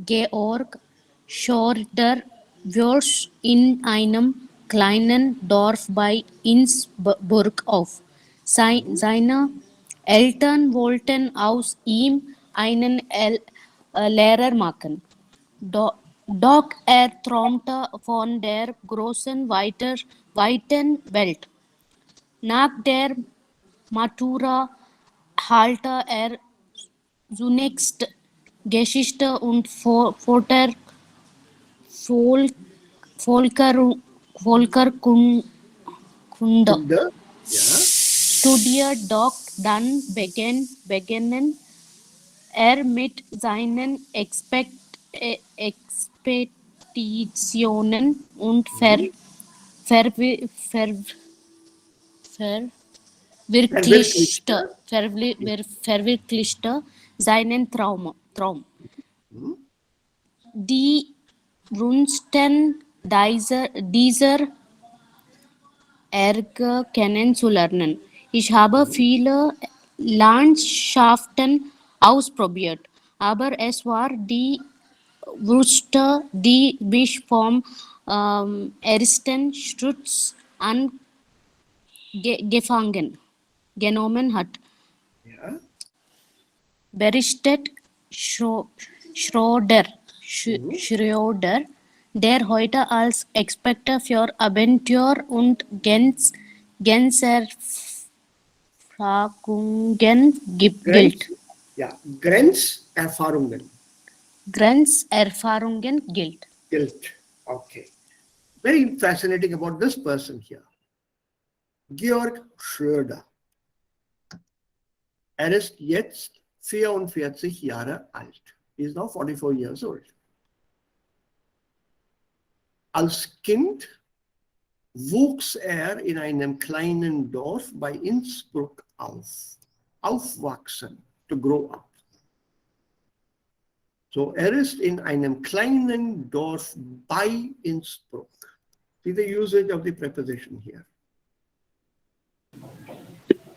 Georg Schroeder wuchs in einem kleinen Dorf bei Innsbruck auf. Seine Eltern wollten aus ihm einen Lehrer machen. Doch er träumte von der großen, weiten Welt. Nach der Matura halte er zunächst Geschichte und Völkerkunde studiert, doch dann beginnen er mit seinen Expeditionen und verwirklichte seinen Traum. Die Runsten dieser Ärger kennenzulernen. Ich habe viele Landschaften ausprobiert, aber es war die Wüste, die mich vom ersten Sturz an genommen hat. Ja. Berichtet Schroeder, der heute als Experte für Abenteuer und Grenzerfahrungen gilt. Ja, Grenzerfahrungen. Grenzerfahrungen gilt. Okay. Very fascinating about this person here. Georg Schröder. Er ist jetzt 44 Jahre alt. He is now 44 years old. Als Kind wuchs er in einem kleinen Dorf bei Innsbruck auf. Aufwachsen, to grow up. So, er ist in einem kleinen Dorf bei Innsbruck. See the usage of the preposition here.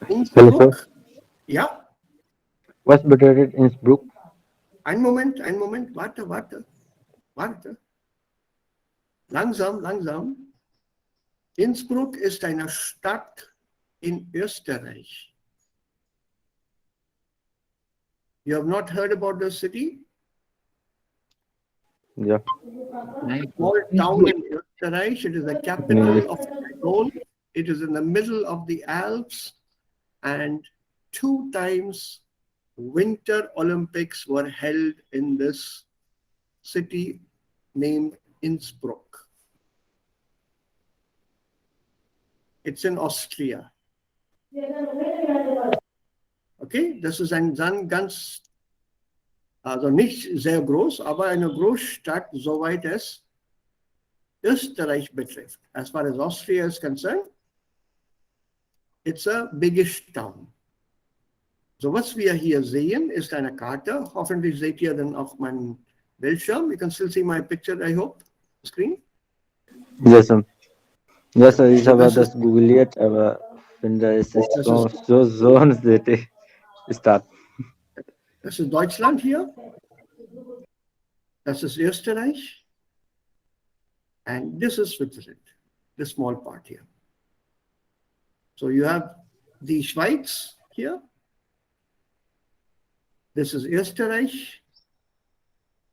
Hello, sir. Ja. Was bedeutet Innsbruck? Ein Moment, warte. Langsam. Innsbruck ist eine Stadt in Österreich. You have not heard about the city? Yeah. Small town in Österreich. It is the capital of Tyrol. It is in the middle of the Alps, and 2 times Winter Olympics were held in this city named Innsbruck. It's in Austria. Okay, das ist ein ganz, also nicht sehr groß, aber eine Großstadt, soweit es Österreich betrifft. As far as Austria is concerned, it's a biggish town. So was wir hier sehen, ist eine Karte. Hoffentlich seht ihr dann auch meinen Bildschirm. You can still see my picture, I hope, screen. Yes, sir. Yes, sir. Ich So habe this is das googelt, aber finde es ist this is so start. this is Deutschland here. This is Österreich, and this is Switzerland. This small part here. So you have the Schweiz here. This is Österreich,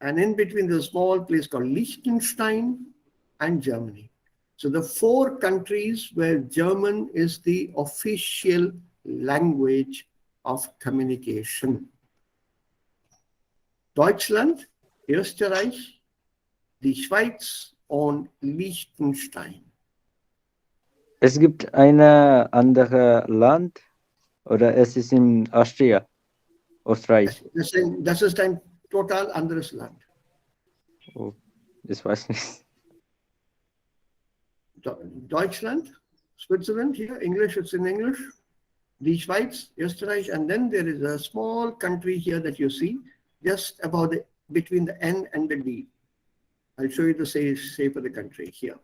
and in between there's a small place called Liechtenstein and Germany. So the four countries where German is the official language of communication. Deutschland, Österreich, die Schweiz und Liechtenstein. Es gibt eine andere Land oder es ist in Österreich. Das ist ein total anderes Land. Oh, das weiß ich nicht. Deutschland, Switzerland here, English, it's in English. The Schweiz, Österreich, and then there is a small country here that you see, just about between the N and the D. I'll show you the shape of the country here.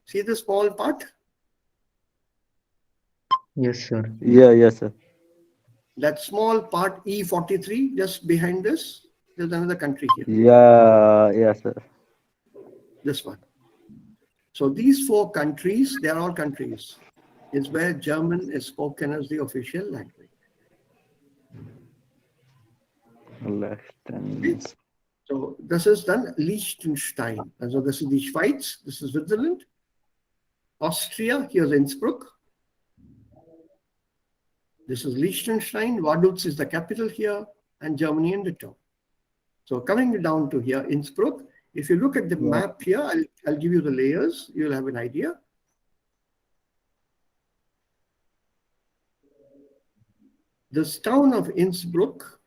See the small part? Yes, sir. Yeah, yes, sir. That small part E43, just behind this, there's another country here. Yeah, yes, sir. This one. So these four countries, they're all countries, is where German is spoken as the official language. Okay. So this is then Liechtenstein. And so this is the Schweiz, this is Switzerland, Austria, here's Innsbruck. This is Liechtenstein, Vaduz is the capital here, and Germany in the top. So coming down to here, Innsbruck, if you look at the map here, I'll give you the layers, you'll have an idea. This town of Innsbruck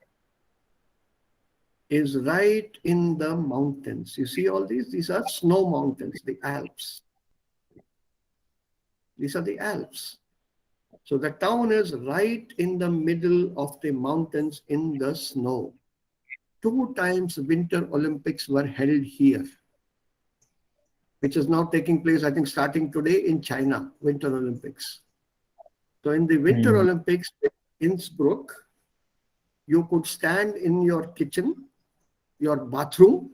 is right in the mountains. You see all these? These are snow mountains, the Alps. These are the Alps. So the town is right in the middle of the mountains in the snow. 2 times Winter Olympics were held here, which is now taking place, I think, starting today in China, Winter Olympics. So in the Winter Olympics in Innsbruck, you could stand in your kitchen, your bathroom,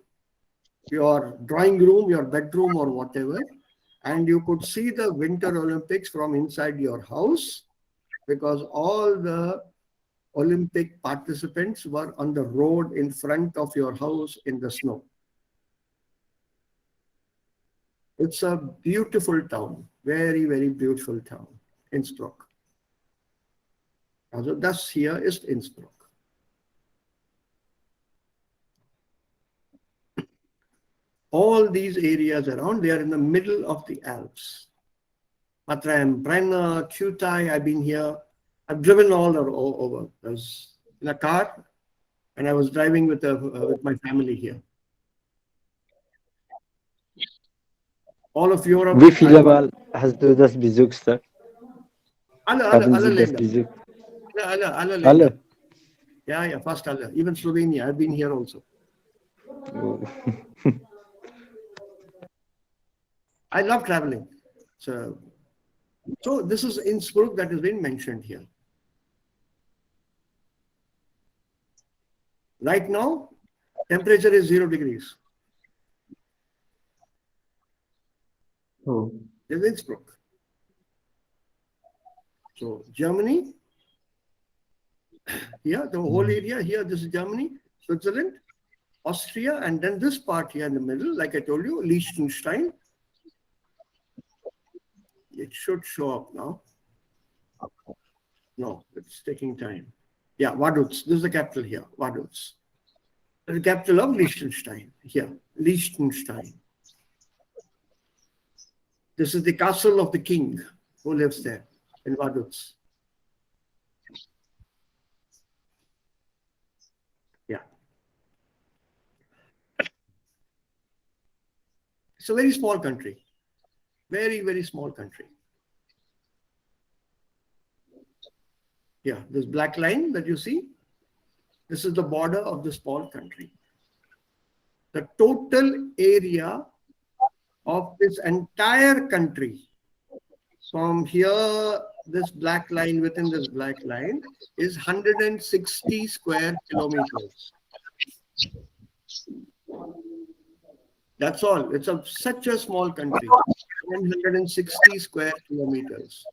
your drawing room, your bedroom or whatever, and you could see the Winter Olympics from inside your house because all the Olympic participants were on the road in front of your house in the snow. It's a beautiful town, very, very beautiful town, Innsbruck. Also das hier ist Innsbruck. All these areas around, they are in the middle of the Alps. Matrem, Brenner, Kutai, I've been here. I've driven all over. I was in a car and I was driving with my family here. All of Europe. Wie viele Mal hast du das besucht, sir? Haben Alle Sie das Länder. besucht? Alle Länder. Alle? Yeah, fast alle. Even Slovenia, I've been here also. Oh. I love traveling. So this is Innsbruck that has been mentioned here. Right now, temperature is 0 degrees. Oh. This is Innsbruck. So Germany, here, the whole area here, this is Germany, Switzerland, Austria, and then this part here in the middle, like I told you, Liechtenstein. It should show up now. No, it's taking time. Yeah, Vaduz. This is the capital here, Vaduz. The capital of Liechtenstein here, Liechtenstein. This is the castle of the king who lives there in Vaduz. Yeah. It's a very small country. Very, very small country. Yeah, this black line that you see, this is the border of the small country. The total area of this entire country. From here, this black line, within this black line, is 160 square kilometers. That's all. It's such a small country, 160 square kilometers.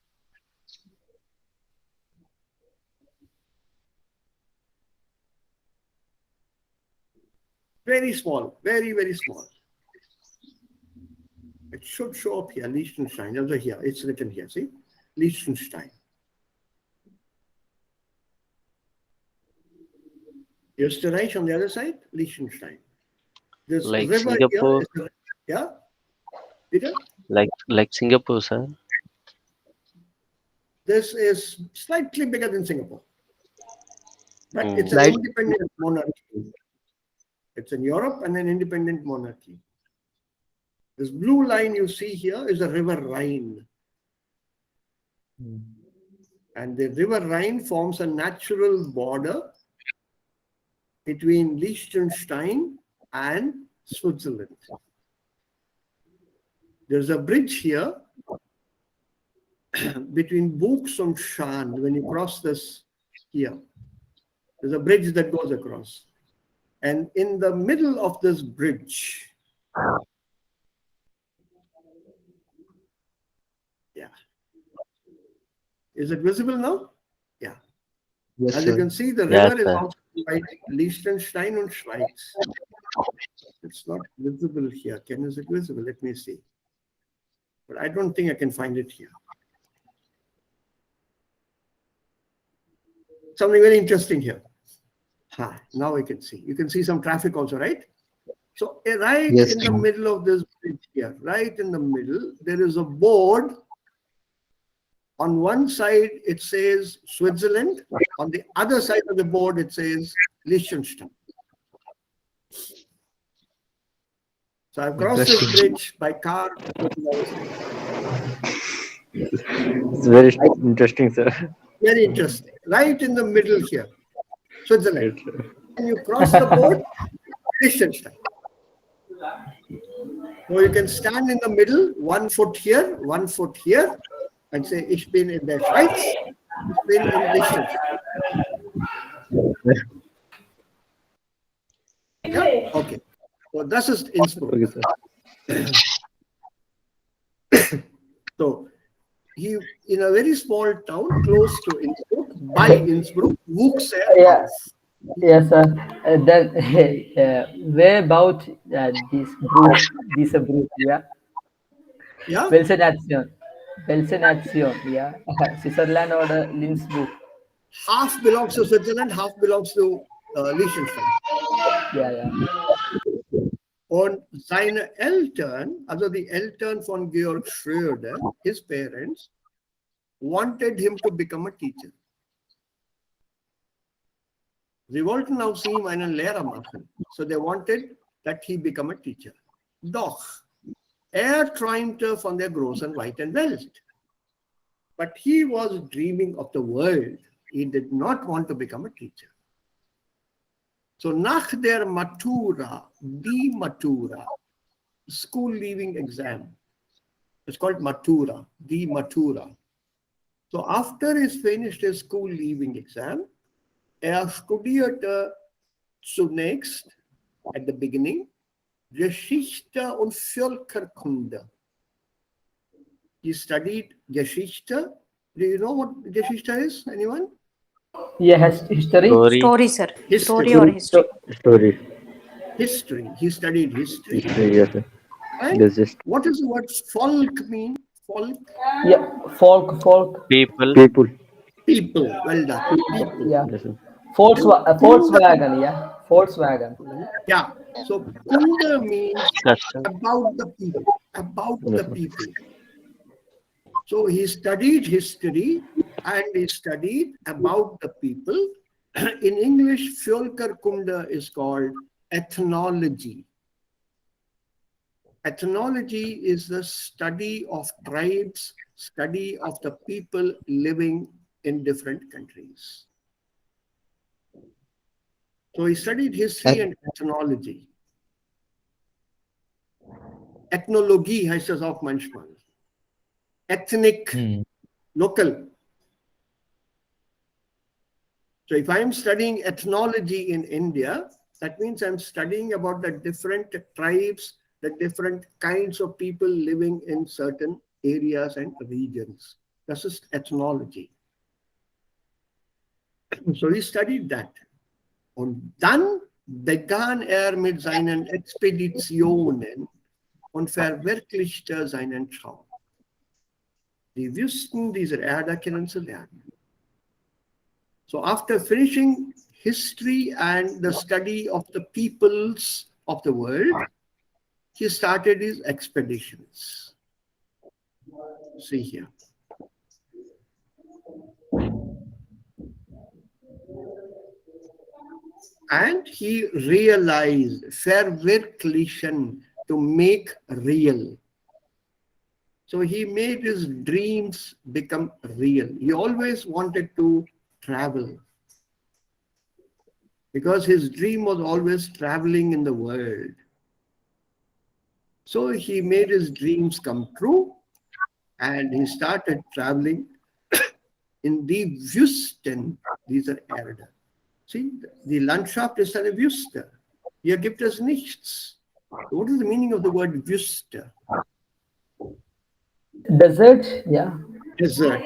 Very small, very, very small. It should show up here, Liechtenstein. Also here, it's written here, see? Liechtenstein. Österreich on the other side, Liechtenstein. This Like river Singapore, here is, yeah? Peter? like Singapore, sir. This is slightly bigger than Singapore. But it's an Like- independent monarchy. It's in Europe and an independent monarchy. This blue line you see here is the river Rhine. And the river Rhine forms a natural border between Liechtenstein and Switzerland. There's a bridge here between Bux and Schaan. When you cross this here, there's a bridge that goes across. And in the middle of this bridge, yeah. Is it visible now? Yeah. Yes, As you sir. can see, the Yes, river is sir. also dividing Liechtenstein and Schweiz. It's not visible here. Is it visible? Let me see. But I don't think I can find it here. Something very interesting here. Now I can see. You can see some traffic also, right? So right Yes, in the sir. middle of this bridge here, right in the middle, there is a board. On one side, it says Switzerland. On the other side of the board, it says Liechtenstein. So I've crossed this Interesting. bridge by car. It's very interesting, sir. Very interesting. Right in the middle here, Switzerland. Yes, sir. And you cross the board, Liechtenstein. So you can stand in the middle, 1 foot here, 1 foot here, and say, Ich bin in der Schweiz, ich bin in Liechtenstein. Yeah? Okay. So das ist Innsbruck. Okay, sir. So he, in a very small town close to Innsbruck, by Innsbruck, wuchs er Yeah. auf. Yes, sir. Then, where about this group, yeah? Yeah? Welche Nation? Yeah. Switzerland or Lindsburg? Half belongs to Switzerland, half belongs to Liechtenstein. Yeah. Und seine Eltern, also die Eltern von Georg Schröder, his parents, wanted him to become a teacher. Sie wollten aus ihm einen Lehrer machen. So they wanted that he become a teacher. Doch, träumte von der großen weiten Welt. But he was dreaming of the world. He did not want to become a teacher. So nach der Matura, die Matura, school leaving exam, it's called Matura, die Matura. So after he finished his school leaving exam, studierte zunächst, at the beginning, Geschichte und Völkerkunde. He studied Geschichte. Do you know what Geschichte is? Anyone? Yeah, history. Story, sir. History. Story or history. Story. History. He studied history. Yes, sir. And This is what does the word folk mean? Folk? Yeah, folk. People. people. People. Well done. People. Yeah. Yes, sir. Volkswagen. Yeah, Volkswagen. Yeah. So Kunde means Custom. about the people. About Yes, the sir. people. So he studied history and he studied about the people. In English, Völkerkunde is called ethnology. Ethnology is the study of tribes, study of the people living in different countries. So he studied history and ethnology. Ethnologie heißt das auch manchmal. Ethnic, local. So if I'm studying ethnology in India, that means I'm studying about the different tribes, the different kinds of people living in certain areas and regions. This is ethnology. So we studied that. Und dann begann mit seinen Expeditionen und verwirklichte seinen Traum, die Wüsten dieser Erde kennenzulernen. So after finishing history and the study of the peoples of the world, he started his expeditions. See here. And he realized, verwirklichen, to make real. So he made his dreams become real. He always wanted to travel because his dream was always traveling in the world. So he made his dreams come true and he started traveling in die Wüsten dieser Erde. See, die Landschaft ist eine Wüste. Hier gibt es nichts. What is the meaning of the word Wüste? Desert, yeah. Desert.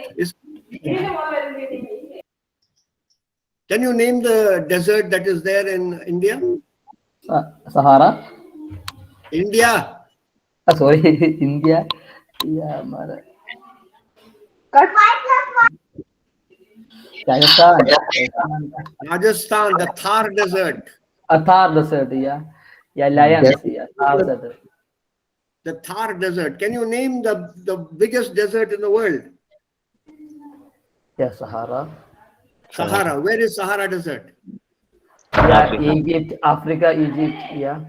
Can you name the desert that is there in India? Sahara. India. Sorry, India. Yeah, mother. Rajasthan. Rajasthan, the Thar Desert. Thar Desert, yeah. Yeah, lions, yeah. Thar Desert. The Thar Desert. Can you name the biggest desert in the world? Yeah, Sahara. Sahara. Where is Sahara Desert? Yeah, Egypt, Africa, Egypt, yeah.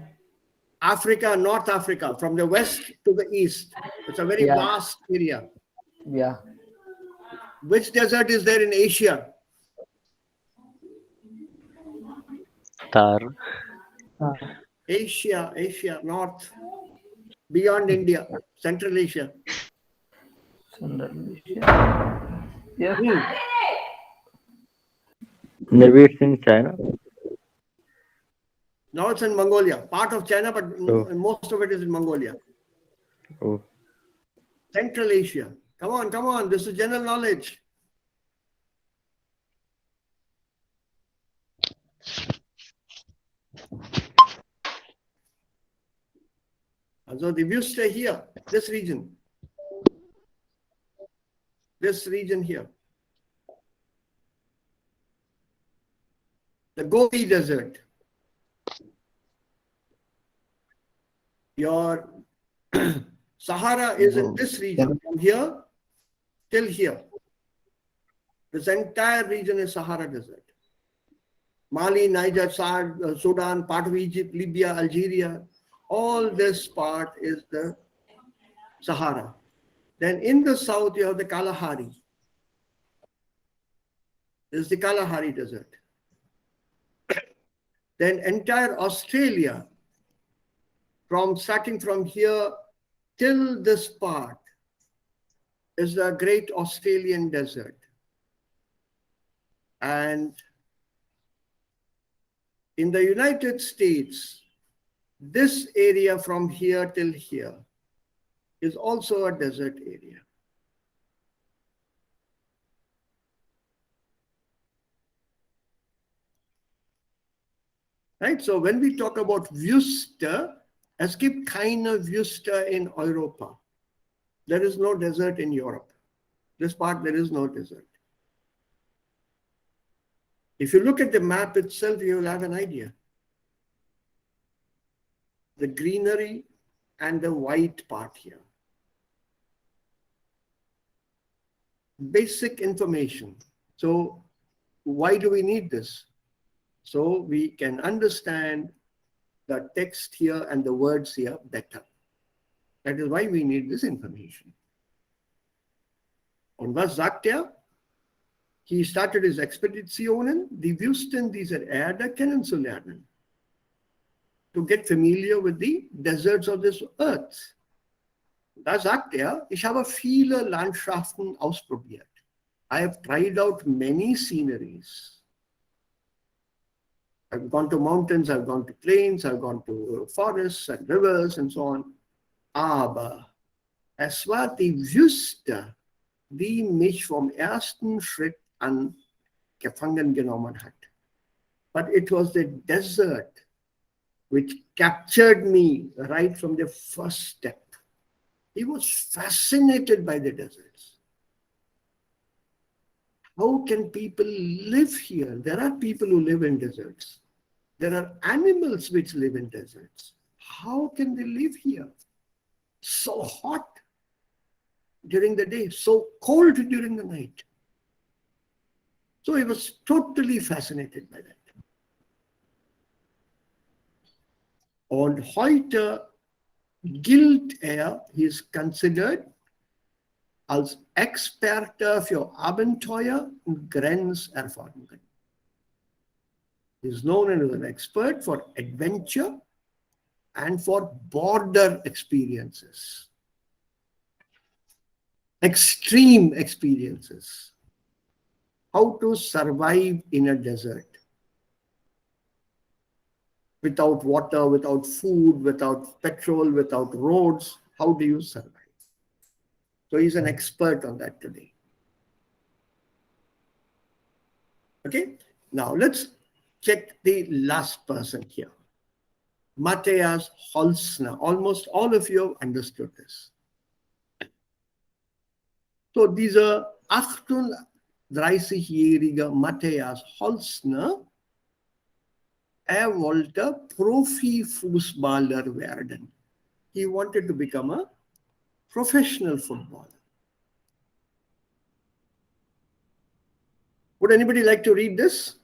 Africa, North Africa, from the west to the east. It's a very vast area. Yeah. Which desert is there in Asia? Thar. Asia, North, beyond India, Central Asia. Central Asia. Yeah. Maybe it's in China. Now it's in Mongolia, part of China, but most of it is in Mongolia. Oh. Central Asia. Come on. This is general knowledge. And so if you stay here, this region here, the Gobi Desert, your Sahara is in this region, from here till here. This entire region is Sahara Desert. Mali, Niger, Sudan, part of Egypt, Libya, Algeria, all this part is the Sahara. Then in the south, you have the Kalahari. This is the Kalahari Desert. Then entire Australia, starting from here till this part, is the Great Australian Desert. And in the United States, this area from here till here is also a desert area. Right? So when we talk about Wüste, es gibt keine Wüste in Europa. There is no desert in Europe. This part, there is no desert. If you look at the map itself, you will have an idea. The greenery and the white part here. Basic information. So why do we need this? So we can understand the text here and the words here better. That is why we need this information. Und was sagt er? He started his Expeditionen, die Wüsten dieser Erde kennenzulernen. To get familiar with the deserts of this earth. Da sagt er, ich habe viele Landschaften ausprobiert. I have tried out many sceneries. I've gone to mountains, I've gone to plains, I've gone to forests and rivers and so on. Aber es war die Wüste, die mich vom ersten Schritt an gefangen genommen hat. But it was the desert which captured me right from the first step. He was fascinated by the deserts. How can people live here? There are people who live in deserts. There are animals which live in deserts. How can they live here? So hot during the day, so cold during the night. So he was totally fascinated by that. Und heute gilt er, he is considered als Experte für Abenteuer und Grenzerfahrungen. He is known as an expert for adventure and for border experiences, extreme experiences, how to survive in a desert without water, without food, without petrol, without roads. How do you survive? So he's an expert on that today. Okay, now let's check the last person here. Matthias Holzner. Almost all of you have understood this. So dieser 38-jährige Matthias Holzner, wollte Profifußballer werden. He wanted to become a professional footballer. Would anybody like to read this?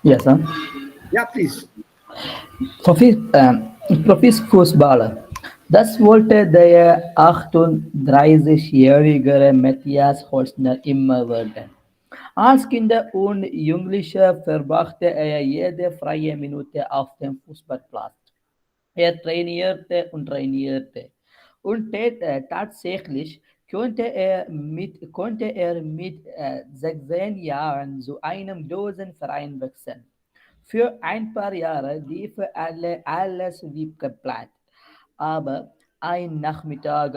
Yes, sir. Yeah, please. Profis Fußballer. Das wollte der 38-jährige Matthias Holzner immer werden. Als Kinder und Jugendlicher verbrachte er jede freie Minute auf dem Fußballplatz. Er trainierte und trainierte. Und tatsächlich konnte er mit 16 Jahren zu einem großen Verein wechseln. Für ein paar Jahre lief alles wie geplant. Aber ein Nachmittag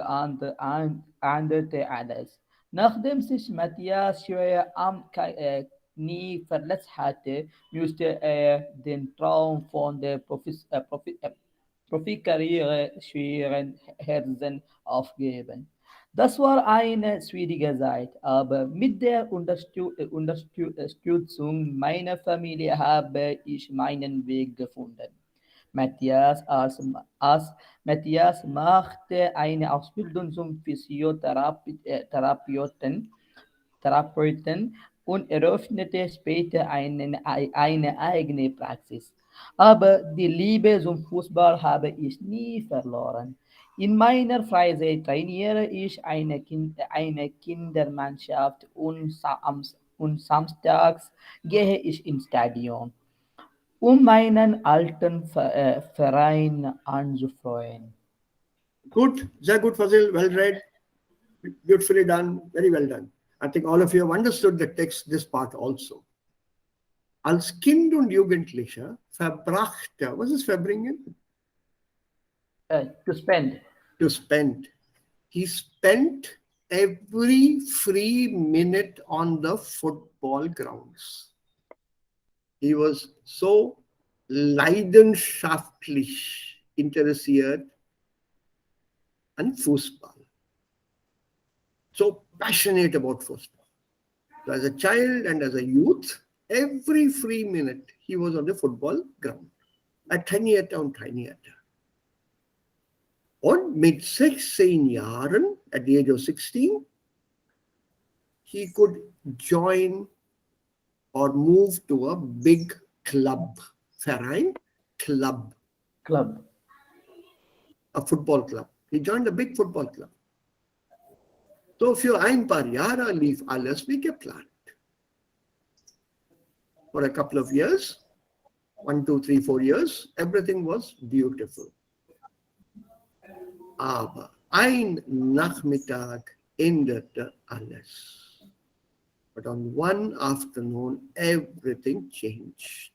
änderte alles. Nachdem sich Matthias schwer am Knie verletzt hatte, musste er den Traum von der Profikarriere schweren Herzen aufgeben. Das war eine schwierige Zeit, aber mit der Unterstützung meiner Familie habe ich meinen Weg gefunden. Matthias machte eine Ausbildung zum Therapeuten und eröffnete später eine eigene Praxis. Aber die Liebe zum Fußball habe ich nie verloren. In meiner Freizeit trainiere ich eine Kindermannschaft und samstags gehe ich ins Stadion, um meinen alten Verein anzufreuen. Good, sehr gut, Fazil, well read, beautifully done, very well done. I think all of you have understood the text, this part also. Als Kind und Jugendlicher verbrachte, was ist verbringen? To spend. To spend. He spent every free minute on the football grounds. He was so leidenschaftlich interessiert an Fußball. So passionate about football. So as a child and as a youth, every free minute he was on the football ground. Trainierte und trainierte. Und mit 16 Jahren, at the age of 16, he could join or move to a big club. Verein, club. Club. A football club. He joined a big football club. So für ein paar Jahre lief alles wie geplant. For a couple of years, 1, 2, 3, 4 years, everything was beautiful. Aber ein Nachmittag änderte alles. But on one afternoon, everything changed.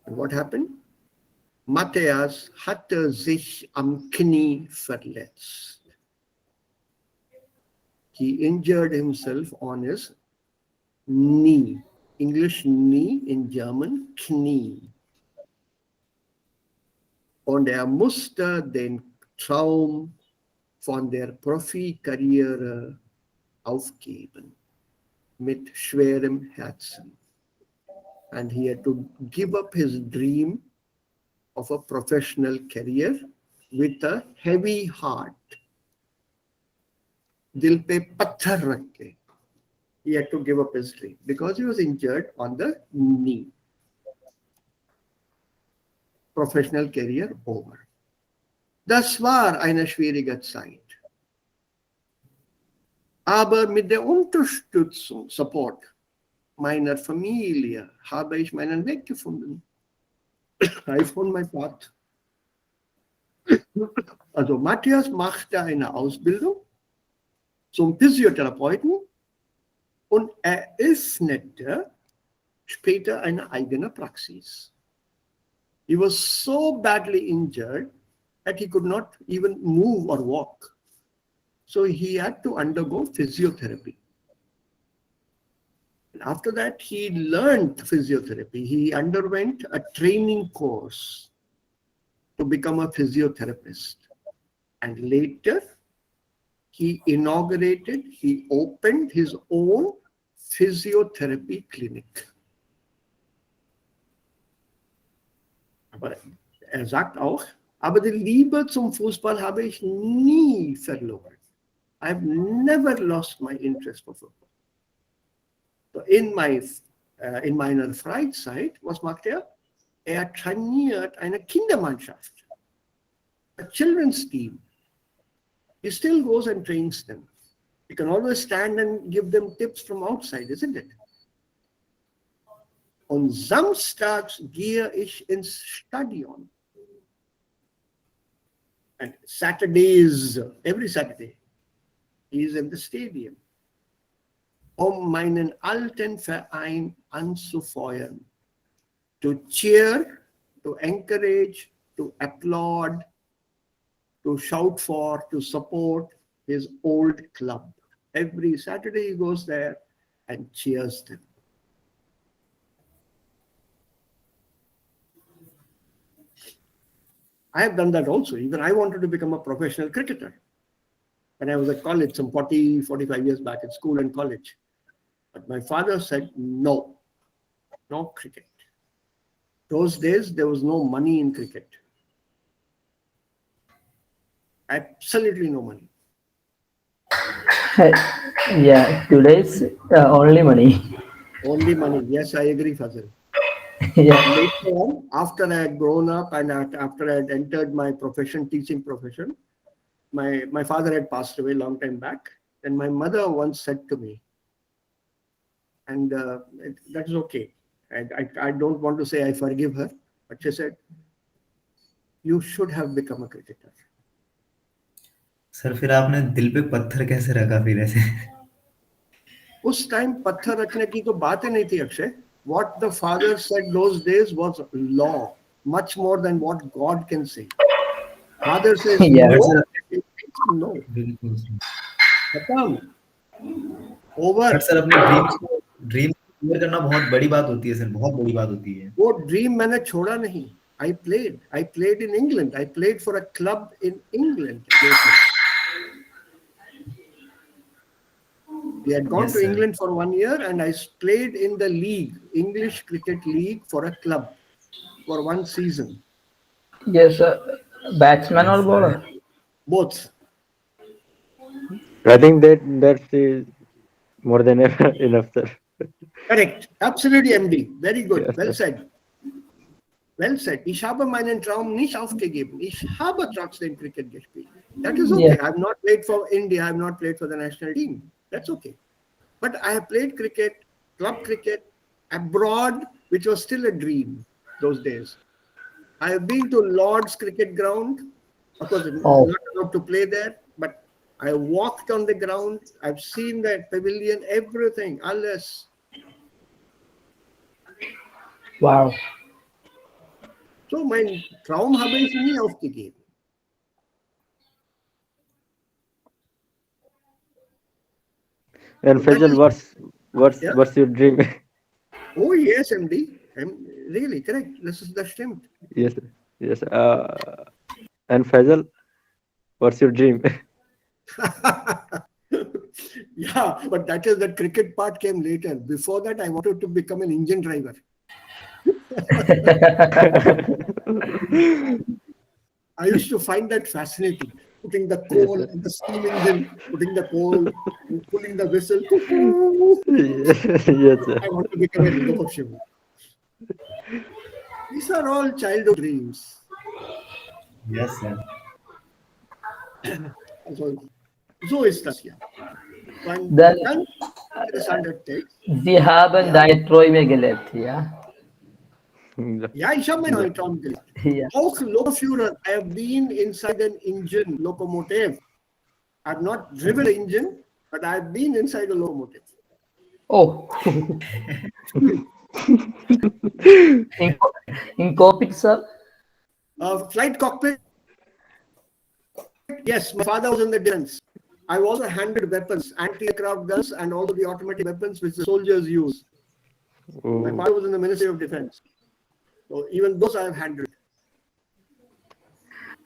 And what happened? Matthias hatte sich am Knie verletzt. He injured himself on his knee. English knee, in German Knie. Und musste den Traum von der Profikarriere aufgeben. Mit schwerem Herzen. And he had to give up his dream of a professional career with a heavy heart. Dil pe patthar rakh ke. He had to give up his dream because he was injured on the knee. Professional career over. Das war eine schwierige Zeit. Aber mit der Unterstützung, Support meiner Familie habe ich meinen Weg gefunden. I found my path. Also Matthias machte eine Ausbildung zum Physiotherapeuten und eröffnete später eine eigene Praxis. He was so badly injured that he could not even move or walk. So he had to undergo physiotherapy. And after that, he learned physiotherapy. He underwent a training course to become a physiotherapist. And later, he opened his own physiotherapy clinic. Aber sagt auch, aber die Liebe zum Fußball habe ich nie verloren. I've never lost my interest for football. So in meiner Freizeit, was macht er? Er trainiert eine Kindermannschaft, a children's team. He still goes and trains them. You can always stand and give them tips from outside, isn't it? Und samstags gehe ich ins Stadion. And Saturdays, every Saturday, he is in the stadium, meinen alten Verein anzufeuern. To cheer, to encourage, to applaud, to shout for, to support his old club. Every Saturday he goes there and cheers them. I have done that also. Even I wanted to become a professional cricketer. When I was at college, some 45 years back at school and college. But my father said, no cricket. Those days, there was no money in cricket. Absolutely no money. Yeah, today's only money. Only money. Yes, I agree, Fazil. Yeah. Later on, after I had grown up and after I had entered my profession, teaching profession, my father had passed away a long time back. And my mother once said to me, and that is okay. I don't want to say I forgive her, but she said, you should have become a cricketer. Sir फिर आपने दिल पे पत्थर कैसे रखा फिर ऐसे? उस टाइम पत्थर रखने की तो बात ही नहीं थी Akshay. What the father said those days was law, much more than what God can say. Father says Yeah. no. बिल्कुल सर. खत्म. Over. सर अपने ड्रीम क्लियर करना बहुत बड़ी बात होती है सर, बहुत बड़ी बात होती है. वो ड्रीम मैंने छोड़ा नहीं. I played in England. I played for a club in England. We had gone Yes, to sir. England for 1 year and I played in the league, English Cricket League, for a club for 1 season. Yes, batsman or bowler? Both. I think that's more than enough, sir. Correct. Absolutely, MD. Very good. Yes, Well sir. said. Well said. Ich habe meinen Traum nicht aufgegeben. Ich habe trotzdem Cricket gespielt. That is okay. Yeah. I've not played for India. I've not played for the national team. That's okay. But I have played cricket, club cricket, abroad, which was still a dream those days. I have been to Lord's cricket ground. Of course, I'm Oh, not allowed to play there, but I walked on the ground. I've seen that pavilion, everything, alles. wow. So mein Traum habe ich nie aufgegeben. And So that Faisal, is, yeah. what's your dream? Oh yes, MD. Really correct. Das stimmt. Yes, yes. And Faisal, what's your dream? Yeah, but that cricket part came later. Before that, I wanted to become an engine driver. I used to find that fascinating. Putting the Yes, coal sir. in the steam engine, putting the coal, and pulling the whistle. Yes, sir. I want to become a locomotive. These are all childhood dreams. Yes, sir. So ist das ja. Und Dann, ganz interessanter Text. Sie haben Ja, deine Träume gelebt, ja? ja, ich habe meine Traum gelebt. Ja. Auch Lokoführer, I have been inside an engine, locomotive. I've not driven an engine, but I've been inside a locomotive. Oh, in cockpit, sir? Flight cockpit, yes, my father was in the defense. I also handled weapons, anti-aircraft guns, and also the automatic weapons which the soldiers use. My Oh, father was in the Ministry of Defense. So even those I have handled.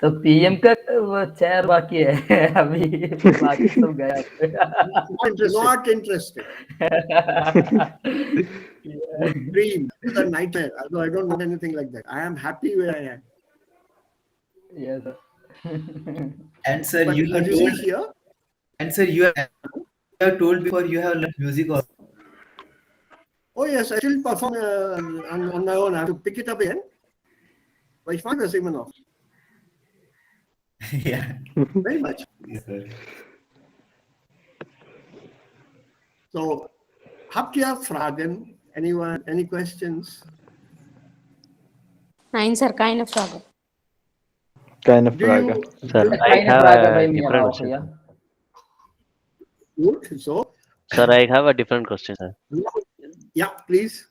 तो PM का वो chair बाकी है अभी बाकी सब गया Not interested. Dream. It's a nightmare. Although I don't want anything like that. I am happy where I am. yes sir. And sir, But you have as you see told, here, and sir, you have told before you have learned music also. oh yes, I still perform on my own. I have to pick it up again. But ich mag das immer noch. Yeah. Very much. Yes, sir. So, habt ihr Fragen? Anyone? Any questions? Nein, sir, keine Frage. keine Do Frage. you? Sir, I Eine have Frage a bei mir different auch, question. ja. Good. So, Sir, I have a different question, sir. yeah, please.